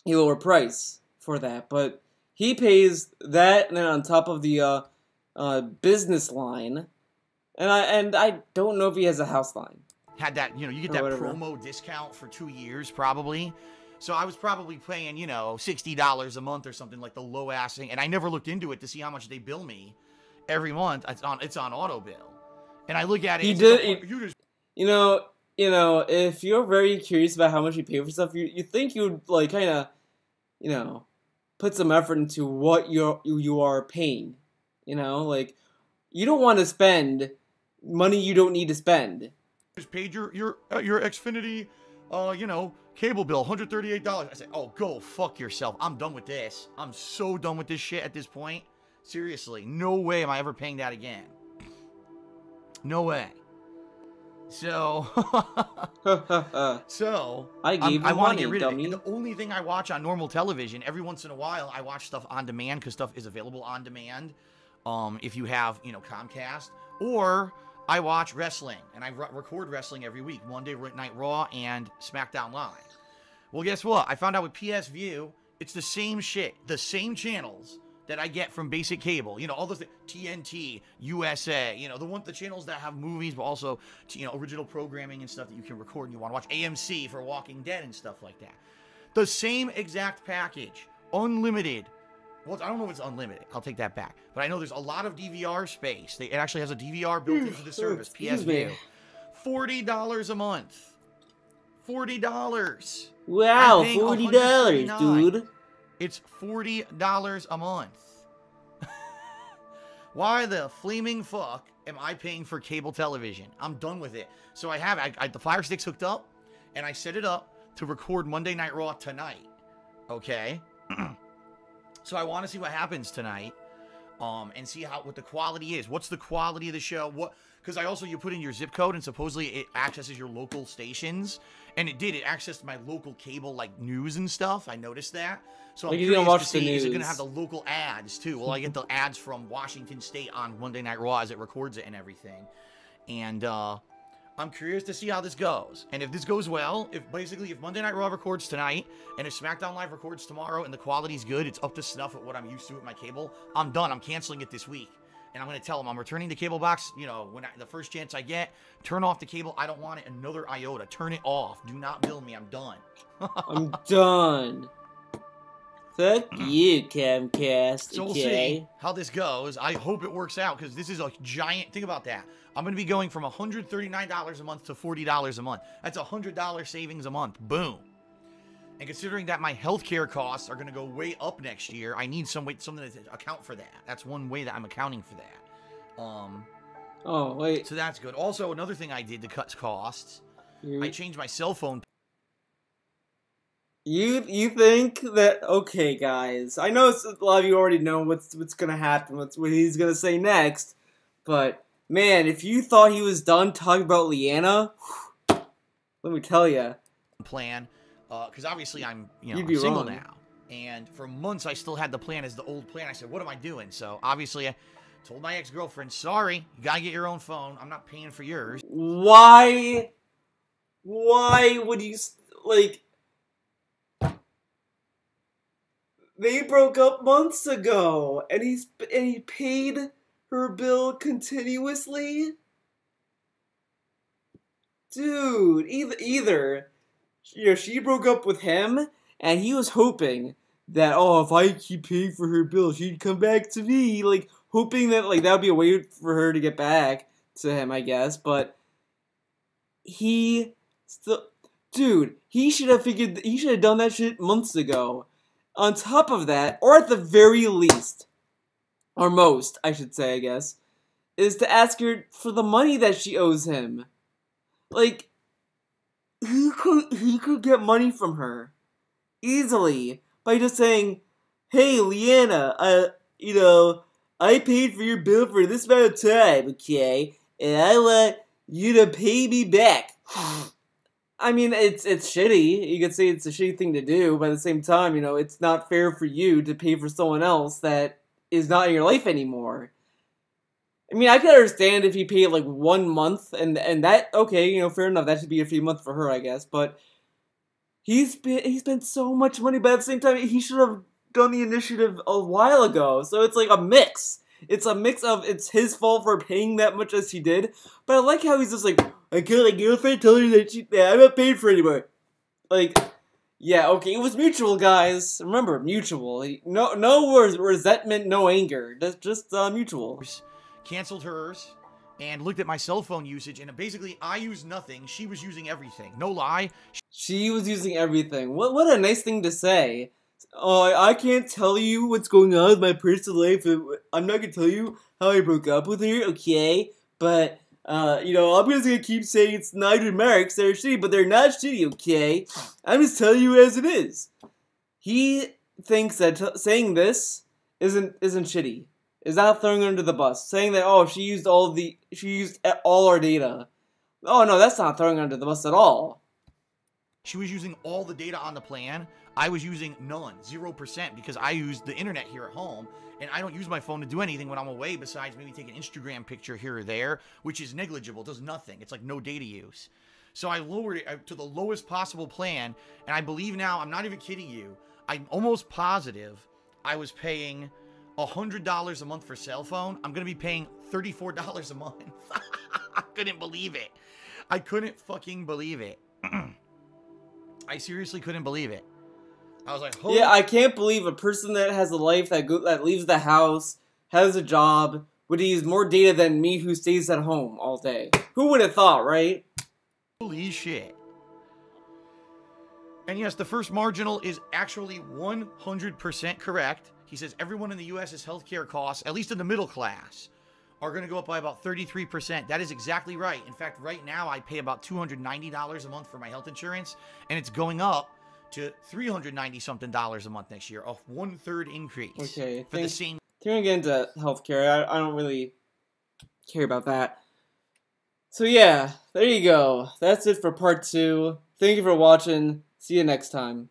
lower price for that. But he pays that, and then on top of the business line, and I don't know if he has a house line. Had that, you know, you get that promo discount for 2 years, probably. So I was probably paying, you know, $60 a month or something, like the low ass thing. And I never looked into it to see how much they bill me every month. It's on auto bill. And I look at it. You know, if you're very curious about how much you pay for stuff, you think you'd like kind of, you know, put some effort into what you are paying. You know, like you don't want to spend money you don't need to spend. Just paid your Xfinity, you know, cable bill, $138. I said, oh, go fuck yourself. I'm done with this. I'm so done with this shit at this point. Seriously, no way am I ever paying that again. No way. So, I want to get rid of it. And the only thing I watch on normal television, every once in a while, I watch stuff on demand because stuff is available on demand. If you have, you know, Comcast, or I watch wrestling, and I record wrestling every week, Monday Night Raw and SmackDown Live. Well, guess what? I found out with PS View, it's the same shit, the same channels that I get from basic cable. You know, all those TNT, USA, you know, the channels that have movies, but also, you know, original programming and stuff that you can record and you want to watch. AMC for Walking Dead and stuff like that. The same exact package, unlimited. Well, I don't know if it's unlimited. I'll take that back. But I know there's a lot of DVR space. It actually has a DVR built into the service. PS View. $40 a month. $40. Wow, I'm paying $40, dude. It's $40 a month. Why the flaming fuck am I paying for cable television? I'm done with it. So I have the Fire Stick's hooked up, and I set it up to record Monday Night Raw tonight. Okay? So I want to see what happens tonight, and see what the quality is. What's the quality of the show? Because you put in your zip code, and supposedly it accesses your local stations, and it did. It accessed my local cable, like, news and stuff. I noticed that. So I'm curious to see, is it going to have the local ads, too? Will I get the ads from Washington State on Monday Night Raw as it records it and everything? And I'm curious to see how this goes. And if this goes well, if Monday Night Raw records tonight, and if SmackDown Live records tomorrow, and the quality's good, it's up to snuff at what I'm used to with my cable, I'm done. I'm canceling it this week. And I'm going to tell them I'm returning the cable box, the first chance I get. Turn off the cable. I don't want it another iota. Turn it off. Do not bill me. I'm done. I'm done. Fuck you, Comcast. So we'll see how this goes. I hope it works out, because this is a giant... Think about that. I'm going to be going from $139 a month to $40 a month. That's $100 savings a month. Boom. And considering that my healthcare costs are going to go way up next year, I need something to account for that. That's one way that I'm accounting for that. Oh, wait. So that's good. Also, another thing I did to cut costs, I changed my cell phone. You think that... Okay, guys. I know a lot of you already know what's going to happen, what he's going to say next. But, man, if you thought he was done talking about Leanna, let me tell you. Plan, because obviously I'm single wrong. now. And for months, I still had the plan as the old plan. I said, what am I doing? So, obviously, I told my ex-girlfriend, sorry, you got to get your own phone. I'm not paying for yours. Why would you... Like... They broke up months ago, and he paid her bill continuously? Dude, either she broke up with him, and he was hoping that, if I keep paying for her bill, she'd come back to me, like, hoping that, like, that would be a way for her to get back to him, I guess, but he still... Dude, he should have done that shit months ago. On top of that, or at the very least, or most, I should say, I guess, is to ask her for the money that she owes him. Like, he could get money from her easily by just saying, hey, Leanna, I paid for your bill for this amount of time, okay? And I want you to pay me back. I mean, it's shitty. You could say it's a shitty thing to do, but at the same time, it's not fair for you to pay for someone else that is not in your life anymore. I mean, I could understand if he paid, like, 1 month, and that, okay, fair enough, that should be a free month for her, I guess, but he spent so much money, but at the same time, he should have done the initiative a while ago, so it's like a mix. It's a mix of it's his fault for paying that much as he did, but I like how he's just like, I can't, like, girlfriend told her that I'm not paid for anymore. Like, yeah, okay, it was mutual, guys. Remember, mutual. No resentment, no anger. Just mutual. Canceled hers and looked at my cell phone usage, and basically I used nothing. She was using everything. No lie. She was using everything. What a nice thing to say. Oh, I can't tell you what's going on with my personal life. I'm not gonna tell you how I broke up with her, okay? But, I'm just gonna keep saying it's neither marks. They're shitty, but they're not shitty, okay? I'm just telling you as it is. He thinks that saying this isn't shitty. Is not throwing her under the bus. Saying that, she used all our data. Oh, no, that's not throwing her under the bus at all. She was using all the data on the plan. I was using none, 0%, because I used the internet here at home, and I don't use my phone to do anything when I'm away besides maybe take an Instagram picture here or there, which is negligible. It does nothing. It's like no data use. So I lowered it to the lowest possible plan, and I believe now, I'm not even kidding you, I'm almost positive I was paying $100 a month for cell phone. I'm going to be paying $34 a month. I couldn't believe it. I couldn't fucking believe it. I seriously couldn't believe it. I was like, holy... Yeah, I can't believe a person that has a life that leaves the house, has a job, would use more data than me who stays at home all day. Who would have thought, right? Holy shit. And yes, the first marginal is actually 100% correct. He says everyone in the U.S.'s healthcare costs, at least in the middle class, are going to go up by about 33%. That is exactly right. In fact, right now I pay about $290 a month for my health insurance, and it's going up to $390-something a month next year, a 1/3 increase. Okay, for the same. If you're gonna get into healthcare, I don't really care about that. So yeah, there you go. That's it for part 2. Thank you for watching. See you next time.